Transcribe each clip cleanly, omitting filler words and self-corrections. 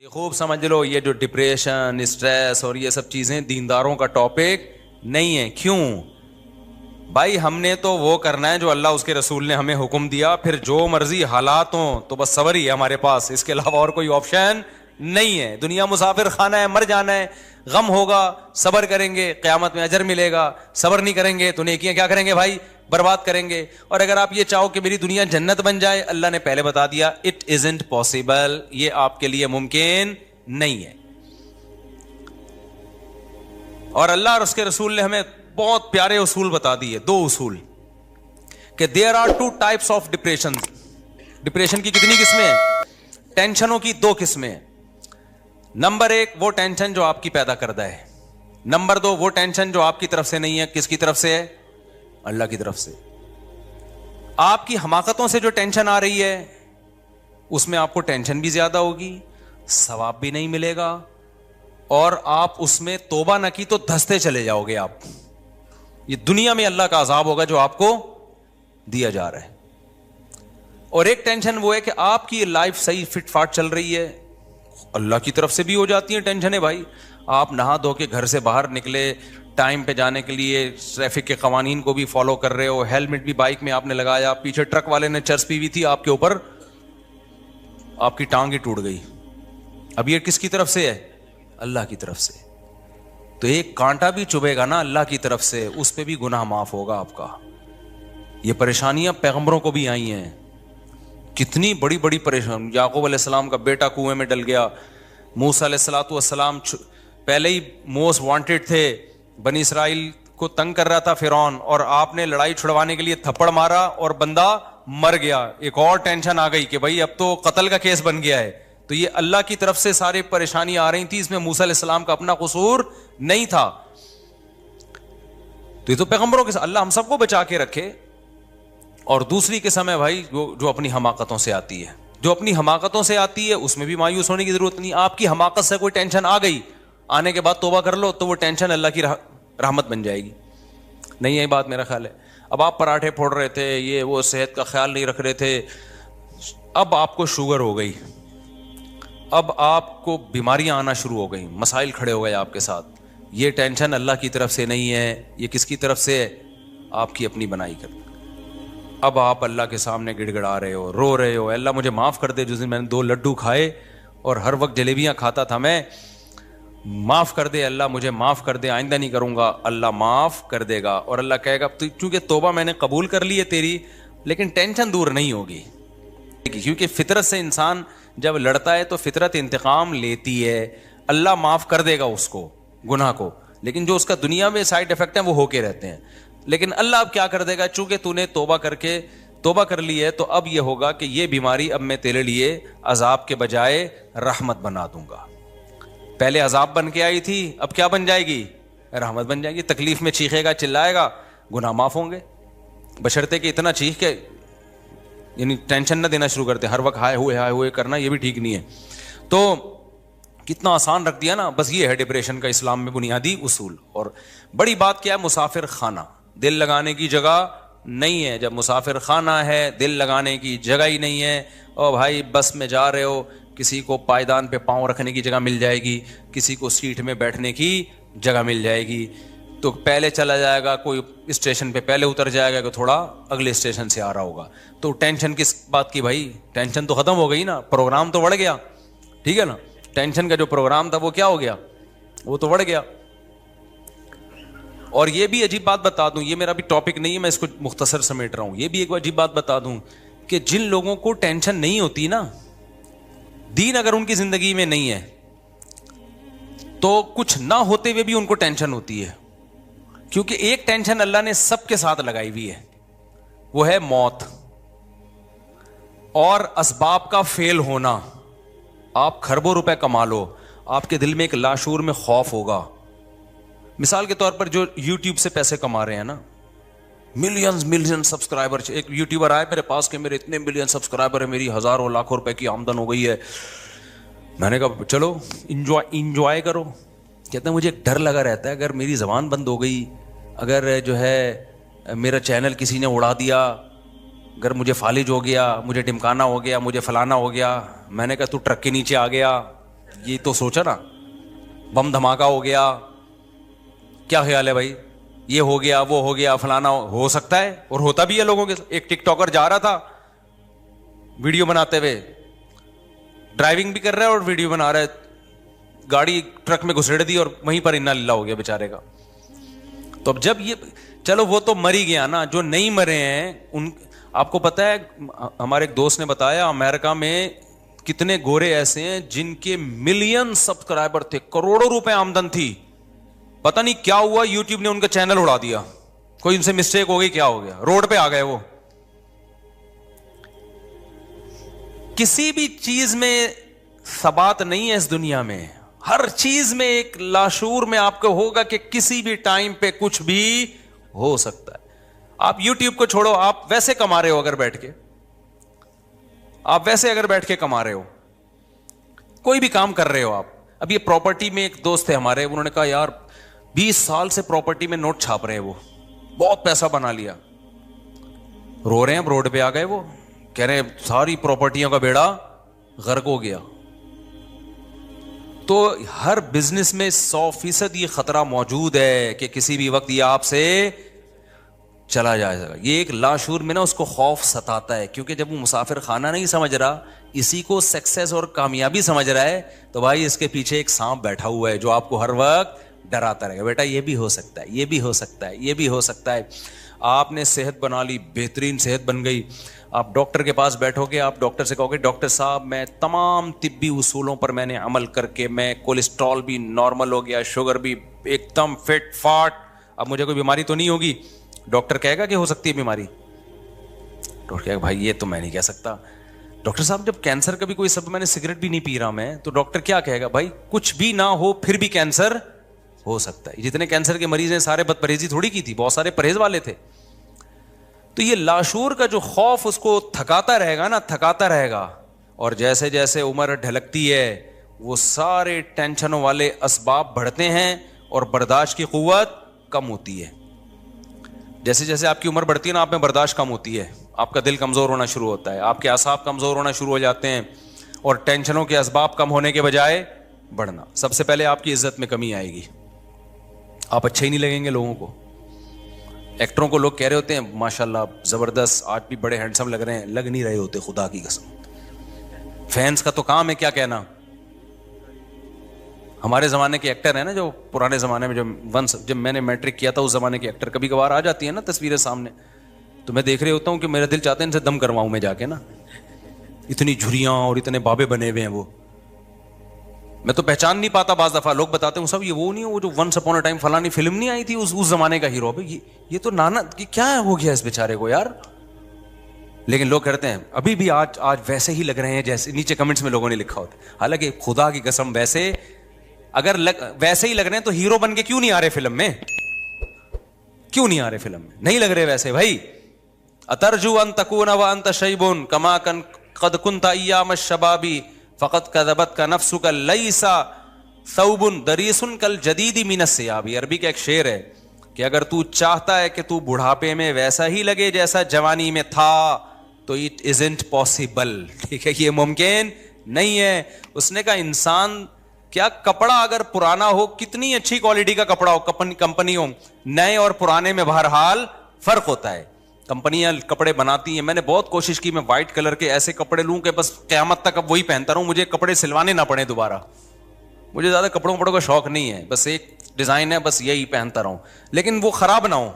یہ خوب سمجھ لو، یہ جو ڈپریشن، اسٹریس اور یہ سب چیزیں دینداروں کا ٹاپک نہیں ہے. کیوں بھائی؟ ہم نے تو وہ کرنا ہے جو اللہ اس کے رسول نے ہمیں حکم دیا، پھر جو مرضی حالات ہوں تو بس صبر ہی ہے ہمارے پاس، اس کے علاوہ اور کوئی آپشن نہیں ہے. دنیا مسافر خانہ ہے، مر جانا ہے، غم ہوگا صبر کریں گے قیامت میں اجر ملے گا، صبر نہیں کریں گے تو نیکیاں کیا کریں گے بھائی؟ برباد کریں گے. اور اگر آپ یہ چاہو کہ میری دنیا جنت بن جائے، اللہ نے پہلے بتا دیا اٹ ازنٹ پاسبل، یہ آپ کے لیے ممکن نہیں ہے. اور اللہ اور اس کے رسول نے ہمیں بہت پیارے اصول بتا دیے، دو اصول، کہ there are two types of depression. Depression کی کتنی قسمیں ہیں؟ ٹینشنوں کی دو قسمیں ہیں. نمبر ایک وہ ٹینشن جو آپ کی پیدا کردہ ہے. نمبر دو وہ ٹینشن جو آپ کی طرف سے نہیں ہے. کس کی طرف سے ہے؟ اللہ کی طرف سے. آپ کی حماقتوں سے جو ٹینشن آ رہی ہے اس میں آپ کو ٹینشن بھی زیادہ ہوگی، ثواب بھی نہیں ملے گا، اور آپ اس میں توبہ نہ کی تو دھستے چلے جاؤ گے آپ. یہ دنیا میں اللہ کا عذاب ہوگا جو آپ کو دیا جا رہا ہے. اور ایک ٹینشن وہ ہے کہ آپ کی لائف صحیح فٹ فاٹ چل رہی ہے، اللہ کی طرف سے بھی ہو جاتی ہیں ٹینشنیں بھائی. آپ نہا دھو کے گھر سے باہر نکلے ٹائم پہ جانے کے لیے، ٹریفک کے قوانین کو بھی فالو کر رہے ہو، ہیلمٹ بھی بائک میں آپ نے لگایا، پیچھے ٹرک والے نے چرس پی ہوئی تھی آپ کے اوپر، آپ کی ٹانگ ہی ٹوٹ گئی. اب یہ کس کی طرف سے ہے؟ اللہ کی طرف سے. تو ایک کانٹا بھی چبھے گا نا اللہ کی طرف سے، اس پہ بھی گناہ معاف ہوگا آپ کا. یہ پریشانیاں پیغمبروں کو بھی آئی ہیں، کتنی بڑی بڑی پریشانی. یعقوب علیہ السلام کا بیٹا کنویں میں ڈل گیا، موسیٰ علیہ السلام پہلے ہی موسٹ وانٹڈ تھے، بنی اسرائیل کو تنگ کر رہا تھا فرعون، اور آپ نے لڑائی چھڑوانے کے لیے تھپڑ مارا اور بندہ مر گیا. ایک اور ٹینشن آ گئی کہ بھائی اب تو قتل کا کیس بن گیا ہے. تو یہ اللہ کی طرف سے ساری پریشانیاں آ رہی تھی، اس میں موسیٰ علیہ السلام کا اپنا قصور نہیں تھا. تو یہ تو پیغمبروں کے ساتھ اللہ ہم سب کو بچا کے رکھے. اور دوسری قسم ہے بھائی جو اپنی حماقتوں سے آتی ہے. جو اپنی حماقتوں سے آتی ہے اس میں بھی مایوس ہونے کی ضرورت نہیں. آپ کی حماقت سے کوئی ٹینشن آ گئی، آنے کے بعد توبہ کر لو تو وہ ٹینشن اللہ کی رحمت بن جائے گی. نہیں یہی بات میرا خیال ہے. اب آپ پراٹھے پھوڑ رہے تھے، یہ وہ صحت کا خیال نہیں رکھ رہے تھے، اب آپ کو شوگر ہو گئی، اب آپ کو بیماریاں آنا شروع ہو گئیں، مسائل کھڑے ہو گئے آپ کے ساتھ. یہ ٹینشن اللہ کی طرف سے نہیں ہے، یہ کس کی طرف سے ہے؟ آپ کی اپنی بنائی کر. اب آپ اللہ کے سامنے گڑ گڑا رہے ہو، رو رہے ہو، اللہ مجھے معاف کر دے، جس دن میں نے 2 لڈو کھائے اور ہر وقت جلیبیاں کھاتا تھا میں، معاف کر دے اللہ، مجھے معاف کر دے، آئندہ نہیں کروں گا. اللہ معاف کر دے گا، اور اللہ کہے گا چونکہ توبہ میں نے قبول کر لی ہے تیری، لیکن ٹینشن دور نہیں ہوگی. کیونکہ فطرت سے انسان جب لڑتا ہے تو فطرت انتقام لیتی ہے. اللہ معاف کر دے گا اس کو، گناہ کو، لیکن جو اس کا دنیا میں سائیڈ افیکٹ ہیں وہ ہو کے رہتے ہیں. لیکن اللہ اب کیا کر دے گا؟ چونکہ تو نے توبہ کر لی ہے تو اب یہ ہوگا کہ یہ بیماری اب میں تیرے لیے عذاب کے بجائے رحمت بنا دوں گا. پہلے عذاب بن کے آئی تھی، اب کیا بن جائے گی؟ رحمت بن جائے گی. تکلیف میں چیخے گا، چلائے گا، گناہ معاف ہوں گے، بشرطے کہ اتنا چیخ کے یعنی ٹینشن نہ دینا شروع کرتے ہر وقت ہائے ہوئے کرنا، یہ بھی ٹھیک نہیں ہے. تو کتنا آسان رکھ دیا نا. بس یہ ہے ڈپریشن کا اسلام میں بنیادی اصول. اور بڑی بات کیا ہے؟ مسافر خانہ، دل لگانے کی جگہ نہیں ہے. جب مسافر خانہ ہے، دل لگانے کی جگہ ہی نہیں ہے. او بھائی بس میں جا رہے ہو، کسی کو پائیدان پہ پاؤں رکھنے کی جگہ مل جائے گی، کسی کو سیٹ میں بیٹھنے کی جگہ مل جائے گی، تو پہلے چلا جائے گا، کوئی اسٹیشن پہ پہلے اتر جائے گا کہ تھوڑا اگلے اسٹیشن سے آ رہا ہوگا. تو ٹینشن کس بات کی بھائی؟ ٹینشن تو ختم ہو گئی نا، پروگرام تو بڑھ گیا. ٹھیک ہے نا؟ ٹینشن کا جو پروگرام تھا وہ کیا ہو گیا؟ وہ تو بڑھ گیا. اور یہ بھی عجیب بات بتا دوں، یہ میرا بھی ٹاپک نہیں ہے، میں اس کو مختصر سمیٹ رہا ہوں. یہ بھی ایک عجیب بات بتا دوں کہ جن لوگوں کو ٹینشن نہیں ہوتی نا، دین اگر ان کی زندگی میں نہیں ہے تو کچھ نہ ہوتے ہوئے بھی ان کو ٹینشن ہوتی ہے. کیونکہ ایک ٹینشن اللہ نے سب کے ساتھ لگائی ہوئی ہے، وہ ہے موت اور اسباب کا فیل ہونا. آپ کھربوں روپے کما لو، آپ کے دل میں ایک لاشعور میں خوف ہوگا. مثال کے طور پر جو یوٹیوب سے پیسے کما رہے ہیں نا، ملین سبسکرائبر، ایک یوٹیوبر آئے میرے پاس کہ میرے اتنے ملین سبسکرائبر ہیں، میری ہزاروں لاکھوں روپے کی آمدن ہو گئی ہے. میں نے کہا چلو انجوائے کرو. کہتے ہیں مجھے ایک ڈر لگا رہتا ہے، اگر میری زبان بند ہو گئی، اگر جو ہے میرا چینل کسی نے اڑا دیا، اگر مجھے فالج ہو گیا، مجھے ڈمکانا ہو گیا، مجھے فلانا ہو گیا. میں نے کہا تو ٹرک کے نیچے آ گیا یہ تو سوچا نا, بم دھماکہ ہو گیا, کیا خیال ہے بھائی, یہ ہو گیا وہ ہو گیا فلانا, ہو سکتا ہے اور ہوتا بھی ہے لوگوں کے. ایک ٹک ٹاکر جا رہا تھا ویڈیو بناتے ہوئے, ڈرائیونگ بھی کر رہا ہے اور ویڈیو بنا رہا ہے, گاڑی ٹرک میں گھسیڑ دی اور وہیں پر انا للہ ہو گیا بیچارے کا. تو اب جب یہ, چلو وہ تو مر ہی گیا نا, جو نہیں مرے ہیں ان, آپ کو پتا ہے ہمارے ایک دوست نے بتایا امریکہ میں کتنے گورے ایسے ہیں جن کے ملین سبسکرائبر تھے, کروڑوں روپے آمدن تھی, پتہ نہیں کیا ہوا یوٹیوب نے ان کا چینل اڑا دیا, کوئی ان سے مسٹیک ہو گئی, کیا ہو گیا, روڈ پہ آ گئے وہ. کسی بھی چیز میں ثبات نہیں ہے اس دنیا میں, ہر چیز میں ایک لاشعور میں آپ کو ہوگا کہ کسی بھی ٹائم پہ کچھ بھی ہو سکتا ہے. آپ یوٹیوب کو چھوڑو, آپ ویسے کما رہے ہو, اگر بیٹھ کے آپ ویسے اگر بیٹھ کے کما رہے ہو, کوئی بھی کام کر رہے ہو آپ. اب یہ پراپرٹی میں ایک دوست تھے ہمارے, انہوں نے کہا یار 20 سال سے پراپرٹی میں نوٹ چھاپ رہے ہیں, وہ بہت پیسہ بنا لیا, رو رہے ہیں. اب روڈ پہ آ گئے, وہ کہہ رہے ہیں ساری پراپرٹیوں کا بیڑا غرق ہو گیا. تو ہر بزنس میں 100% یہ خطرہ موجود ہے کہ کسی بھی وقت یہ آپ سے چلا جائے گا. یہ ایک لاشعور میں نا اس کو خوف ستاتا ہے, کیونکہ جب وہ مسافر خانہ نہیں سمجھ رہا, اسی کو سکسیس اور کامیابی سمجھ رہا ہے, تو بھائی اس کے پیچھے ایک سانپ بیٹھا ہوا ہے جو آپ کو ہر وقت ڈراتا رہے گا, بیٹا یہ بھی ہو سکتا ہے, یہ بھی ہو سکتا ہے, یہ بھی ہو سکتا ہے. آپ نے صحت بنا لی, بہترین صحت بن گئی, آپ ڈاکٹر کے پاس بیٹھو گے, آپ ڈاکٹر سے کہو گے ڈاکٹر صاحب میں تمام طبی اصولوں پر میں نے عمل کر کے میں کولیسٹرول بھی نارمل ہو گیا, شوگر بھی ایک دم فٹ فاٹ, اب مجھے کوئی بیماری تو نہیں ہوگی. ڈاکٹر کہے گا کہ ہو سکتی ہے بیماری, ڈاکٹر کہے گا بھائی یہ تو میں نہیں کہہ سکتا. ڈاکٹر صاحب جب کینسر کا بھی کوئی سبب, میں نے سگریٹ بھی نہیں پی رہا میں, تو ڈاکٹر کیا کہے گا, بھائی کچھ بھی نہ ہو پھر بھی کینسر ہو سکتا ہے. جتنے کینسر کے مریض ہیں سارے بد پرہیزی تھوڑی کی تھی, بہت سارے پرہیز والے تھے. تو یہ لاشعور کا جو خوف اس کو تھکاتا رہے گا نا, تھکاتا رہے گا, اور جیسے جیسے عمر ڈھلکتی ہے وہ سارے ٹینشنوں والے اسباب بڑھتے ہیں اور برداشت کی قوت کم ہوتی ہے. جیسے جیسے آپ کی عمر بڑھتی ہے نا, آپ میں برداشت کم ہوتی ہے, آپ کا دل کمزور ہونا شروع ہوتا ہے, آپ کے اعصاب کمزور ہونا شروع ہو جاتے ہیں, اور ٹینشنوں کے اسباب کم ہونے کے بجائے بڑھنا. سب سے پہلے آپ کی عزت میں کمی آئے گی, آپ اچھے ہی نہیں لگیں گے لوگوں کو. ایکٹروں کو لوگ کہہ رہے ہوتے ہیں ماشاءاللہ زبردست, آج بھی بڑے ہینڈسم لگ رہے ہیں, لگ نہیں رہے ہوتے, خدا کی قسم. فینس کا تو کام ہے کیا کہنا. ہمارے زمانے کے ایکٹر ہیں نا, جو پرانے زمانے میں جب میں نے میٹرک کیا تھا اس زمانے کے ایکٹر, کبھی کبھار آ جاتی ہیں نا تصویریں سامنے, تو میں دیکھ رہے ہوتا ہوں کہ میرا دل چاہتا ہے ان سے دم کرواؤں میں جا کے نا, اتنی جھریاں اور اتنے بابے بنے ہوئے ہیں وہ, میں تو پہچان نہیں پاتا. بعض دفعہ لوگ بتاتے ہیں سب یہ وہ نہیں ہے وہ جو ونس اپون اے ٹائم فلانی فلم نہیں آئی تھی اس زمانے کا ہیرو, یہ تو نانا کیا ہو گیا اس بیچارے کو یار. لیکن لوگ کہتے ہیں ابھی بھی آج ویسے ہی لگ رہے ہیں جیسے نیچے کمنٹس میں لوگوں نے لکھا ہوتا ہے. حالانکہ خدا کی قسم ویسے اگر ویسے ہی لگ رہے ہیں تو ہیرو بن کے کیوں نہیں آ رہے فلم میں, کیوں نہیں آ رہے فلم میں, نہیں لگ رہے ویسے بھائی. اترجو ان تکون وانت شیب کما قد کنت ایام الشباب فقط کذبت نفسک لیس ثوب دریس کالجدید من الثیاب. عربی کا ایک شعر ہے کہ اگر تو چاہتا ہے کہ تو بڑھاپے میں ویسا ہی لگے جیسا جوانی میں تھا تو اٹ ازنٹ پاسبل. ٹھیک ہے, یہ ممکن نہیں ہے. اس نے کہا انسان کیا کپڑا اگر پرانا ہو, کتنی اچھی کوالٹی کا کپڑا ہو, کمپنی ہو, نئے اور پرانے میں بہرحال فرق ہوتا ہے. کمپنیاں کپڑے بناتی ہیں, میں نے بہت کوشش کی میں وائٹ کلر کے ایسے کپڑے لوں کہ بس قیامت تک اب وہی پہنتا رہوں, مجھے کپڑے سلوانے نہ پڑے دوبارہ. مجھے زیادہ کپڑوں کا شوق نہیں ہے, بس ایک ڈیزائن ہے بس یہی پہنتا رہوں, لیکن وہ خراب نہ ہو.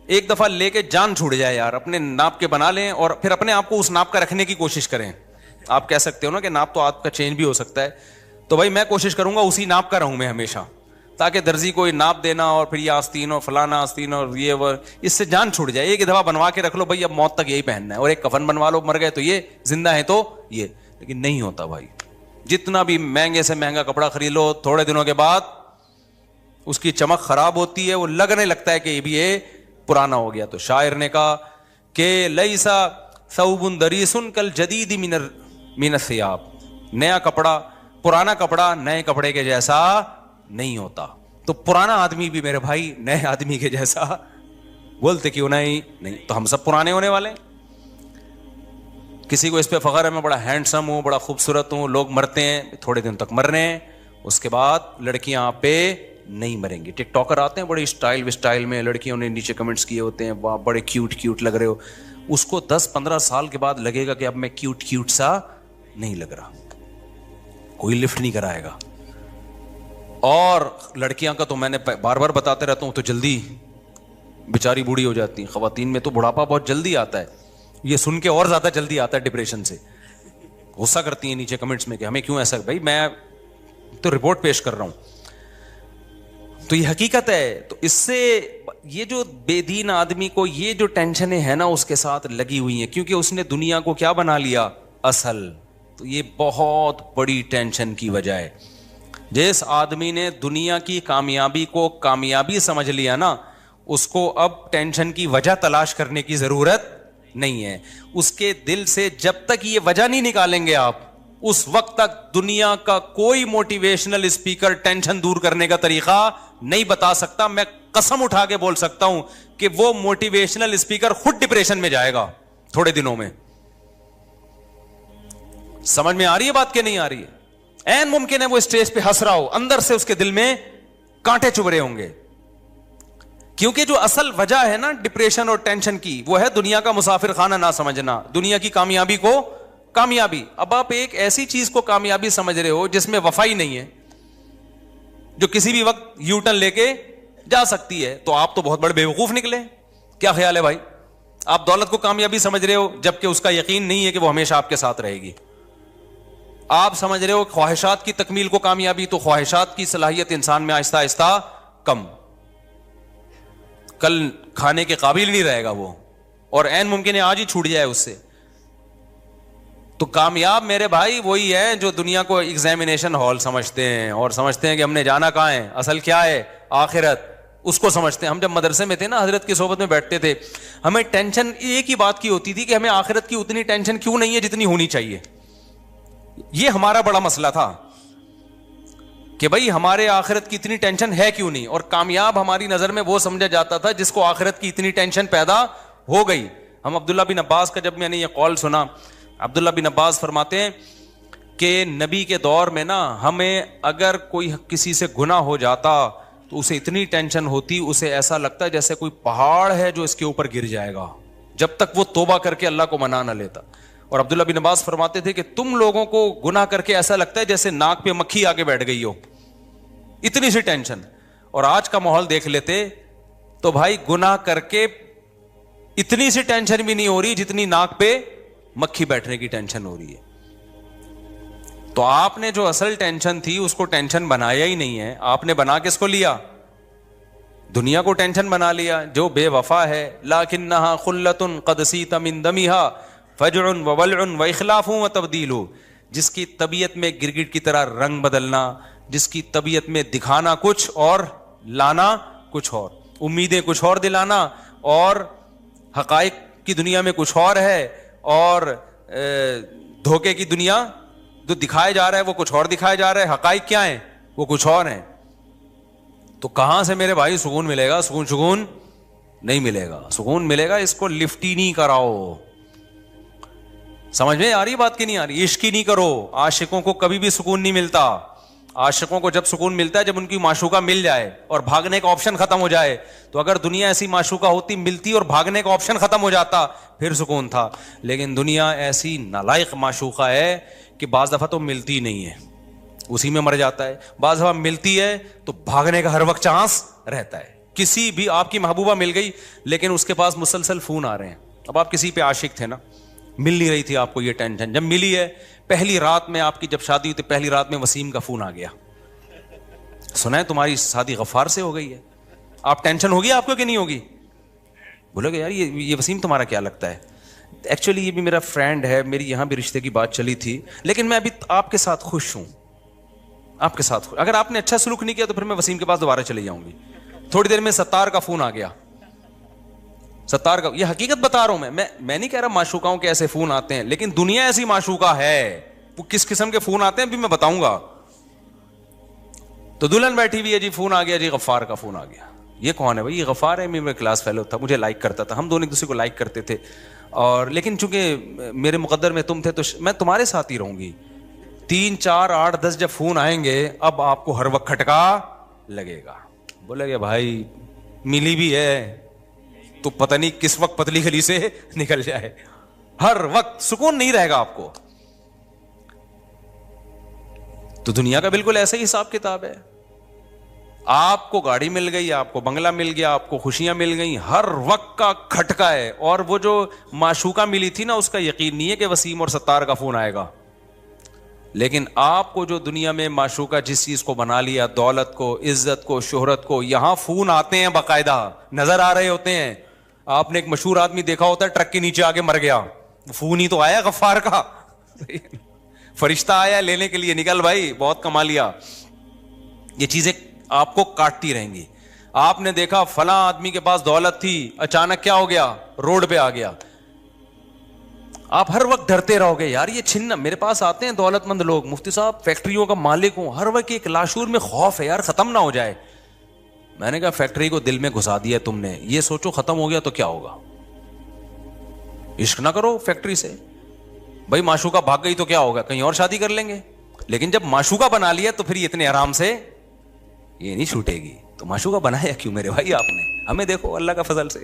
ایک دفعہ لے کے جان چھوٹ جائے یار, اپنے ناپ کے بنا لیں اور پھر اپنے آپ کو اس ناپ کا رکھنے کی کوشش کریں. آپ کہہ سکتے ہو نا کہ ناپ تو آپ کا چینج بھی ہو سکتا ہے, تو بھائی میں کوشش کروں گا اسی ناپ کا رہوں میں ہمیشہ, تاکہ درزی کو ناپ دینا اور پھر یہ آستین اور فلانا آستین اور یہ وہ اس سے جان چھوٹ جائے. ایک دفعہ بنوا کے رکھ لو بھائی, اب موت تک یہی پہننا ہے, اور ایک کفن بنوا لو, مر گئے تو یہ, زندہ ہے تو یہ. لیکن نہیں ہوتا بھائی, جتنا بھی مہنگے سے مہنگا کپڑا خرید لو تھوڑے دنوں کے بعد اس کی چمک خراب ہوتی ہے, وہ لگنے لگتا ہے کہ یہ بھی یہ پرانا ہو گیا. تو شاعر نے کہا کہ لیسا ثوب دریس کالجدید من الثیاب, نیا کپڑا پرانا کپڑا نئے کپڑے کے جیسا نہیں ہوتا. تو پرانا آدمی بھی میرے بھائی نئے آدمی کے جیسا بولتے کیوں نہیں, تو ہم سب پرانے ہونے والے ہیں. کسی کو اس پہ فخر ہے میں بڑا ہینڈسم ہوں, بڑا خوبصورت ہوں, لوگ مرتے ہیں تھوڑے دن تک مر رہے ہیں, اس کے بعد لڑکیاں آپ پہ نہیں مریں گی. ٹک ٹاکر آتے ہیں بڑے اسٹائل میں, لڑکیوں نے نیچے کمنٹس کیے ہوتے ہیں واہ بڑے کیوٹ لگ رہے ہو, اس کو 10-15 سال کے بعد لگے گا کہ اب میں کیوٹ سا نہیں لگ رہا, کوئی لفٹ نہیں کرائے گا. اور لڑکیاں کا تو میں نے بار بار بتاتے رہتا ہوں, تو جلدی بیچاری بوڑھی ہو جاتی ہیں. خواتین میں تو بڑھاپا بہت جلدی آتا ہے, یہ سن کے اور زیادہ جلدی آتا ہے ڈپریشن سے. غصہ کرتی ہیں نیچے کمنٹس میں کہ ہمیں کیوں ایسا. بھائی میں تو رپورٹ پیش کر رہا ہوں, تو یہ حقیقت ہے. تو اس سے یہ جو بے دین آدمی کو یہ جو ٹینشنیں ہیں نا اس کے ساتھ لگی ہوئی ہیں, کیونکہ اس نے دنیا کو کیا بنا لیا اصل. تو یہ بہت بڑی ٹینشن کی وجہ ہے. جس آدمی نے دنیا کی کامیابی کو کامیابی سمجھ لیا نا, اس کو اب ٹینشن کی وجہ تلاش کرنے کی ضرورت نہیں ہے. اس کے دل سے جب تک یہ وجہ نہیں نکالیں گے آپ, اس وقت تک دنیا کا کوئی موٹیویشنل اسپیکر ٹینشن دور کرنے کا طریقہ نہیں بتا سکتا. میں قسم اٹھا کے بول سکتا ہوں کہ وہ موٹیویشنل اسپیکر خود ڈپریشن میں جائے گا تھوڑے دنوں میں. سمجھ میں آ رہی ہے بات کہ نہیں آ رہی ہے؟ این ممکن ہے وہ اسٹیج پہ ہنس رہا ہو, اندر سے اس کے دل میں کانٹے چبھ رہے ہوں گے, کیونکہ جو اصل وجہ ہے نا ڈپریشن اور ٹینشن کی, وہ ہے دنیا کا مسافر خانہ نہ سمجھنا, دنیا کی کامیابی کو کامیابی. اب آپ ایک ایسی چیز کو کامیابی سمجھ رہے ہو جس میں وفا ہی نہیں ہے, جو کسی بھی وقت یو ٹرن لے کے جا سکتی ہے, تو آپ تو بہت بڑے بیوقوف نکلے. کیا خیال ہے بھائی؟ آپ دولت کو کامیابی سمجھ رہے ہو جبکہ اس کا یقین نہیں ہے کہ وہ ہمیشہ آپ کے ساتھ رہے گی. آپ سمجھ رہے ہو خواہشات کی تکمیل کو کامیابی, تو خواہشات کی صلاحیت انسان میں آہستہ آہستہ کم, کل کھانے کے قابل نہیں رہے گا وہ, اور عین ممکن ہے آج ہی چھوٹ جائے اس سے. تو کامیاب میرے بھائی وہی ہے جو دنیا کو ایگزامینیشن ہال سمجھتے ہیں, اور سمجھتے ہیں کہ ہم نے جانا کہاں ہے, اصل کیا ہے آخرت, اس کو سمجھتے ہیں. ہم جب مدرسے میں تھے نا, حضرت کی صحبت میں بیٹھتے تھے, ہمیں ٹینشن ایک ہی بات کی ہوتی تھی کہ ہمیں آخرت کی اتنی ٹینشن کیوں نہیں ہے جتنی ہونی چاہیے. یہ ہمارا بڑا مسئلہ تھا کہ بھائی ہمارے آخرت کی اتنی ٹینشن ہے کیوں نہیں. اور کامیاب ہماری نظر میں وہ سمجھا جاتا تھا جس کو آخرت کی اتنی ٹینشن پیدا ہو گئی. ہم عبداللہ بن عباس کا جب میں نے یہ قول سنا, عبداللہ بن عباس فرماتے ہیں کہ نبی کے دور میں نا ہمیں اگر کوئی کسی سے گناہ ہو جاتا تو اسے اتنی ٹینشن ہوتی, اسے ایسا لگتا ہے جیسے کوئی پہاڑ ہے جو اس کے اوپر گر جائے گا, جب تک وہ توبہ کر کے اللہ کو منا نہ لیتا. اور عبداللہ بن عباس فرماتے تھے کہ تم لوگوں کو گناہ کر کے ایسا لگتا ہے جیسے ناک پہ مکھی آ کے بیٹھ گئی ہو, اتنی سی ٹینشن. اور آج کا ماحول دیکھ لیتے تو بھائی گناہ کر کے اتنی سی ٹینشن بھی نہیں ہو رہی جتنی ناک پہ مکھی بیٹھنے کی ٹینشن ہو رہی ہے. تو آپ نے جو اصل ٹینشن تھی اس کو ٹینشن بنایا ہی نہیں ہے. آپ نے بنا کس کو لیا؟ دنیا کو ٹینشن بنا لیا. جو بے وفا ہے, لکنھا خلۃ قد سیت من دمھا فجع وولع واخلاف وتبدیل, جس کی طبیعت میں گرگٹ کی طرح رنگ بدلنا, جس کی طبیعت میں دکھانا کچھ اور لانا کچھ اور, امیدیں کچھ اور دلانا اور حقائق کی دنیا میں کچھ اور ہے, اور دھوکے کی دنیا جو دکھایا جا رہا ہے وہ کچھ اور دکھایا جا رہا ہے, حقائق کیا ہیں وہ کچھ اور ہیں. تو کہاں سے میرے بھائی سکون ملے گا؟ سکون نہیں ملے گا. سکون ملے گا اس کو لفٹ ہی نہیں کراؤ. سمجھ میں آ رہی بات کی نہیں آ رہی؟ عشق ہی نہیں کرو. عاشقوں کو کبھی بھی سکون نہیں ملتا. عاشقوں کو جب سکون ملتا ہے جب ان کی معشوقہ مل جائے اور بھاگنے کا آپشن ختم ہو جائے. تو اگر دنیا ایسی معشوقہ ہوتی, ملتی اور بھاگنے کا آپشن ختم ہو جاتا پھر سکون تھا. لیکن دنیا ایسی نالائق معشوقہ ہے کہ بعض دفعہ تو ملتی نہیں ہے, اسی میں مر جاتا ہے. بعض دفعہ ملتی ہے تو بھاگنے کا ہر وقت چانس رہتا ہے. کسی بھی آپ کی محبوبہ مل گئی لیکن اس کے پاس مسلسل فون آ رہے ہیں. اب آپ کسی پہ عاشق تھے نا, مل نہیں رہی تھی آپ کو یہ ٹینشن, جب ملی ہے پہلی رات میں, آپ کی جب شادی ہوئی تھی پہلی رات میں وسیم کا فون آ گیا, سنا ہے تمہاری شادی غفار سے ہو گئی ہے. آپ ٹینشن ہوگی آپ کو کہ نہیں ہوگی؟ بولو گے یار یہ وسیم تمہارا کیا لگتا ہے؟ ایکچولی یہ بھی میرا فرینڈ ہے, میری یہاں بھی رشتے کی بات چلی تھی, لیکن میں ابھی آپ کے ساتھ خوش ہوں, آپ کے ساتھ. اگر آپ نے اچھا سلوک نہیں کیا تو پھر میں وسیم کے پاس دوبارہ چلی جاؤں گی. تھوڑی دیر میں ستار کا فون آ گیا, ستار کا, یہ حقیقت بتا رہا ہوں میں نہیں کہہ رہا معشوقاؤں کے ایسے فون آتے ہیں, لیکن دنیا ایسی معشوقہ ہے. وہ کس قسم کے فون آتے ہیں ابھی میں بتاؤں گا. تو دلہن بیٹھی ہوئی ہے جی, فون آ گیا جی, غفار کا فون آ گیا. یہ کون ہے بھائی؟ یہ غفار ہے, میرا کلاس فیلو تھا, مجھے لائک کرتا تھا, ہم دونوں ایک دوسرے کو لائک کرتے تھے. اور لیکن چونکہ میرے مقدر میں تم تھے تو میں تمہارے ساتھ ہی رہوں گی. 3 4 8 10 جب فون آئیں گے اب آپ کو ہر وقت کھٹکا لگے گا. بولے گا بھائی ملی بھی ہے تو پتہ نہیں کس وقت پتلی گلی سے نکل جائے. ہر وقت سکون نہیں رہے گا آپ کو. تو دنیا کا بالکل ایسا ہی حساب کتاب ہے. آپ کو گاڑی مل گئی, آپ کو بنگلہ مل گیا, آپ کو خوشیاں مل گئی, ہر وقت کا کھٹکا ہے. اور وہ جو معشوقہ ملی تھی نا, اس کا یقین نہیں ہے کہ وسیم اور ستار کا فون آئے گا. لیکن آپ کو جو دنیا میں معشوقہ جس چیز کو بنا لیا, دولت کو, عزت کو, شہرت کو, یہاں فون آتے ہیں باقاعدہ, نظر آ رہے ہوتے ہیں. آپ نے ایک مشہور آدمی دیکھا ہوتا ہے ٹرک کے نیچے آگے مر گیا, فون ہی تو آیا غفار کا, فرشتہ آیا لینے کے لیے, نکل بھائی بہت کما لیا. یہ چیزیں آپ کو کاٹتی رہیں گی. آپ نے دیکھا فلاں آدمی کے پاس دولت تھی, اچانک کیا ہو گیا, روڈ پہ آ گیا. آپ ہر وقت ڈرتے رہو گے یار یہ چھننا. میرے پاس آتے ہیں دولت مند لوگ, مفتی صاحب فیکٹریوں کا مالک ہوں, ہر وقت ایک لاشور میں خوف ہے یار ختم نہ ہو جائے. میں نے کہا فیکٹری کو دل میں گھسا دیا تم نے, یہ سوچو ختم ہو گیا تو کیا ہوگا. عشق نہ کرو فیکٹری سے بھائی, معشوقہ بھاگ گئی تو کیا ہوگا, کہیں اور شادی کر لیں گے. لیکن جب معشوقہ بنا لیا تو پھر یہ اتنے آرام سے یہ نہیں چھوٹے گی. تو معشوقہ بنایا کیوں میرے بھائی آپ نے؟ ہمیں دیکھو اللہ کا فضل سے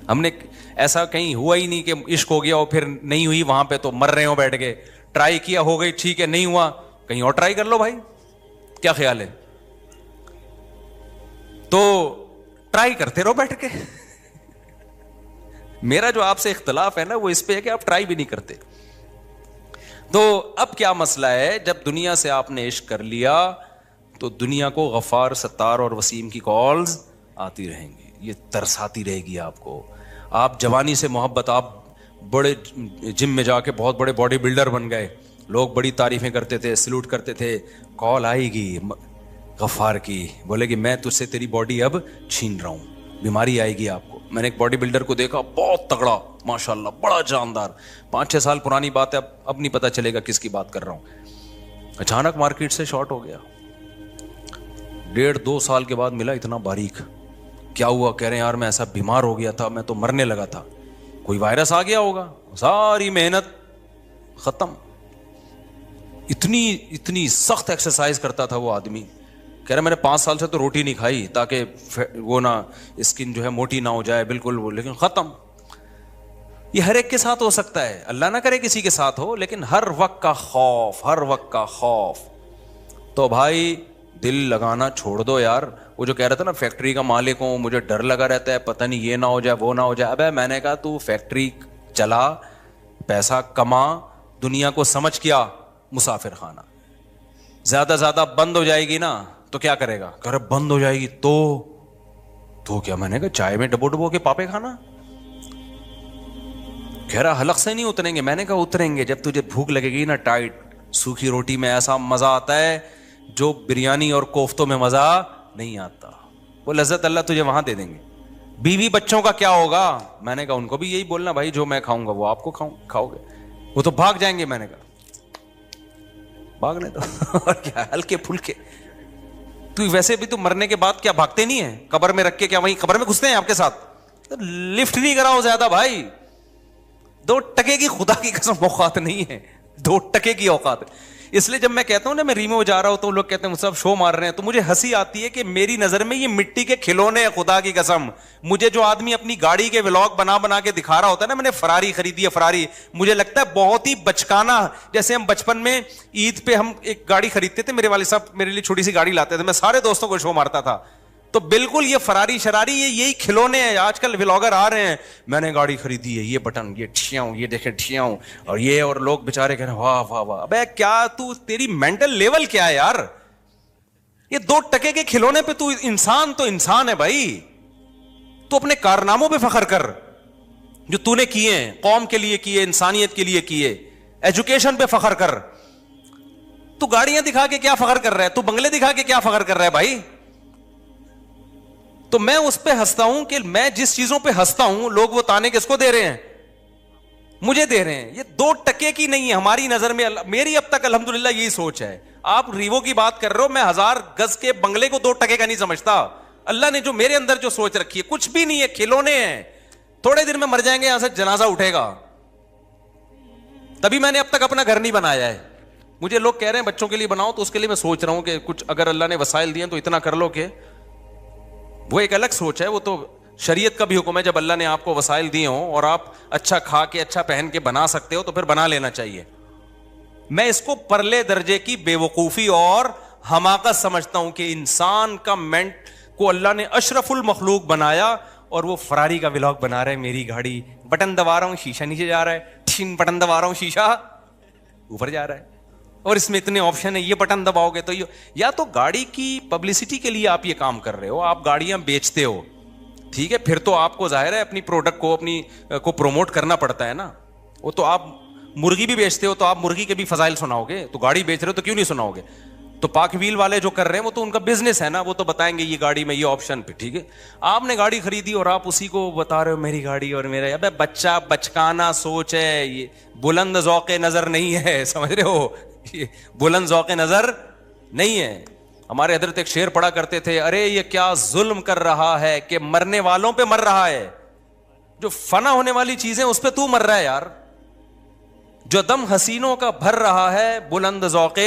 ہم نے ایسا کہیں ہوا ہی نہیں کہ عشق ہو گیا اور پھر نہیں ہوئی وہاں پہ تو مر رہے ہو بیٹھ کے. ٹرائی کیا, ہو گئی ٹھیک ہے, نہیں ہوا کہیں اور ٹرائی کر لو بھائی, کیا خیال ہے. تو ٹرائی کرتے رہو بیٹھ کے. میرا جو آپ سے اختلاف ہے نا وہ اس پہ ہے کہ آپ ٹرائی بھی نہیں کرتے. تو اب کیا مسئلہ ہے, جب دنیا سے آپ نے عشق کر لیا تو دنیا کو غفار, ستار اور وسیم کی کالز آتی رہیں گی, یہ ترساتی رہے گی آپ کو. آپ جوانی سے محبت, آپ بڑے جم میں جا کے بہت بڑے باڈی بلڈر بن گئے, لوگ بڑی تعریفیں کرتے تھے, سلوٹ کرتے تھے, کال آئے گی غفار کی, بولے کہ میں تجھ سے تیری باڈی اب چھین رہا ہوں. بیماری آئے گی آپ کو. میں نے ایک باڈی بلڈر کو دیکھا, بہت تگڑا ماشاءاللہ, بڑا جاندار, 5-6 سال پرانی بات ہے, اب نہیں پتا چلے گا کس کی بات کر رہا ہوں. اچانک مارکیٹ سے شارٹ ہو گیا. 1.5-2 سال کے بعد ملا, اتنا باریک. کیا ہوا, کہہ رہے ہیں یار میں ایسا بیمار ہو گیا تھا, میں تو مرنے لگا تھا, کوئی وائرس آ گیا ہوگا, ساری محنت ختم. اتنی سخت ایکسرسائز کرتا تھا وہ آدمی. کہہ رہا میں نے 5 سال سے تو روٹی نہیں کھائی تاکہ وہ نہ اسکن جو ہے موٹی نہ ہو جائے بالکل وہ, لیکن ختم. یہ ہر ایک کے ساتھ ہو سکتا ہے, اللہ نہ کرے کسی کے ساتھ ہو, لیکن ہر وقت کا خوف, ہر وقت کا خوف. تو بھائی دل لگانا چھوڑ دو یار. وہ جو کہہ رہا تھا نا فیکٹری کا مالک ہوں, مجھے ڈر لگا رہتا ہے پتہ نہیں یہ نہ ہو جائے وہ نہ ہو جائے. ابے میں نے کہا تو فیکٹری چلا, پیسہ کما, دنیا کو سمجھ کیا مسافر خانہ. زیادہ بند ہو جائے گی نا تو کیا کرے گا, کہ بند ہو جائے گی تو کیا. میں نے کہا چائے میں ڈبو کے پاپے کھانا. کہہ رہا حلق سے نہیں اتریں گے. میں نے کہا اتریں گے, جب تجھے بھوک لگے گی نا ٹائٹ, سوکھی روٹی میں ایسا مزہ آتا ہے جو بریانی اور کوفتوں میں مزہ نہیں آتا. وہ لذت اللہ تجھے وہاں دے دیں گے. بیوی بچوں کا کیا ہوگا؟ میں نے کہا ان کو بھی یہی بولنا بھائی, جو میں کھاؤں گا وہ آپ کو کھاؤ گے. وہ تو بھاگ جائیں گے. میں نے کہا بھاگنے دو اور کیا, ہلکے پھلکے. تو ویسے بھی تو مرنے کے بعد کیا بھاگتے نہیں ہیں قبر میں رکھ کے, کیا وہیں قبر میں گھستے ہیں آپ کے ساتھ؟ لفٹ نہیں کراؤ زیادہ بھائی. 2 ٹکے کی خدا کی قسم اوقات نہیں ہے, 2 ٹکے کی اوقات. اس لیے جب میں کہتا ہوں نا میں ریمو جا رہا ہوں تو لوگ کہتے ہیں مصطفی شو مار رہے ہیں, تو مجھے ہنسی آتی ہے کہ میری نظر میں یہ مٹی کے کھلونے ہیں خدا کی قسم. مجھے جو آدمی اپنی گاڑی کے ولاگ بنا کے دکھا رہا ہوتا ہے نا, میں نے فراری خریدی ہے فراری, مجھے لگتا ہے بہت ہی بچکانا. جیسے ہم بچپن میں عید پہ ہم ایک گاڑی خریدتے تھے, میرے والد صاحب میرے لیے چھوٹی سی گاڑی لاتے تھے, میں سارے دوستوں کو شو مارتا تھا. تو بالکل یہ فراری شراری یہی کھلونے ہیں. آج کل ولاگر آ رہے ہیں, میں نے گاڑی خریدی ہے, یہ بٹن, یہ ٹھیاؤں, یہ دیکھیں ٹھیاؤں, اور یہ, اور لوگ بےچارے کہہ رہے ہیں واہ واہ واہ. ابے کیا تو, تیری مینٹل لیول کیا ہے یار؟ یہ 2 ٹکے کے کھلونے پہ تو انسان ہے بھائی. تو اپنے کارناموں پہ فخر کر جو تو نے کیے ہیں, قوم کے لیے کیے, انسانیت کے لیے کیے. ایجوکیشن پہ فخر کر. تو گاڑیاں دکھا کے کیا فخر کر رہا ہے؟ تو بنگلے دکھا کے کیا فخر کر رہا ہے بھائی؟ تو میں اس پہ ہنستا ہوں کہ میں جس چیزوں پہ ہنستا ہوں لوگ وہ تانے کس کو دے رہے ہیں؟ مجھے دے رہے ہیں. یہ 2 ٹکے کی نہیں ہے ہماری نظر میں. میری اب تک الحمدللہ یہی سوچ ہے. آپ ریوو کی بات کر رہے ہو, میں 1000 گز کے بنگلے کو 2 ٹکے کا نہیں سمجھتا. اللہ نے جو میرے اندر جو سوچ رکھی ہے کچھ بھی نہیں ہے, کھلونے ہیں. تھوڑے دن میں مر جائیں گے, یہاں سے جنازہ اٹھے گا. تبھی میں نے اب تک اپنا گھر نہیں بنایا ہے. مجھے لوگ کہہ رہے ہیں بچوں کے لیے بناؤ, تو اس کے لیے میں سوچ رہا ہوں کہ کچھ اگر اللہ نے وسائل دیے تو اتنا کر لو کہ, وہ ایک الگ سوچ ہے, وہ تو شریعت کا بھی حکم ہے. جب اللہ نے آپ کو وسائل دیے ہوں اور آپ اچھا کھا کے اچھا پہن کے بنا سکتے ہو تو پھر بنا لینا چاہیے. میں اس کو پرلے درجے کی بے وقوفی اور حماقت سمجھتا ہوں کہ انسان کا مینٹ کو اللہ نے اشرف المخلوق بنایا اور وہ فراری کا ولاگ بنا رہے ہیں, میری گاڑی بٹن دبا رہا ہوں شیشہ نیچے جا رہا ہے, بٹن دبا رہا ہوں شیشہ اوپر جا رہا ہے, اور اس میں اتنے آپشن ہیں, یہ بٹن دباؤ گے تو یہ, یا تو گاڑی کی پبلسٹی کے لیے آپ یہ کام کر رہے ہو, آپ گاڑیاں بیچتے ہو, ٹھیک ہے, پھر تو آپ کو ظاہر ہے اپنی پروڈکٹ کو اپنی کو پروموٹ کرنا پڑتا ہے نا. وہ تو آپ مرغی بھی بیچتے ہو تو آپ مرغی کے بھی فضائل سناؤ گے, تو گاڑی بیچ رہے ہو تو کیوں نہیں سناؤ گے. تو پاک ویل والے جو کر رہے ہیں وہ تو ان کا بزنس ہے نا, وہ تو بتائیں گے یہ گاڑی میں یہ آپشن پہ, ٹھیک ہے. آپ نے گاڑی خریدی اور آپ اسی کو بتا رہے ہو میری گاڑی اور میرا, ابے بچہ بچکانا سوچ ہے, یہ بلند ذوق نظر نہیں ہے, سمجھ رہے ہو, یہ بلند ذوق نظر نہیں ہے. ہمارے حضرت ایک شعر پڑھا کرتے تھے, ارے یہ کیا ظلم کر رہا ہے کہ مرنے والوں پہ مر رہا ہے, جو فنا ہونے والی چیزیں اس پہ تو مر رہا ہے یار, جو دم حسینوں کا بھر رہا ہے بلند ذوق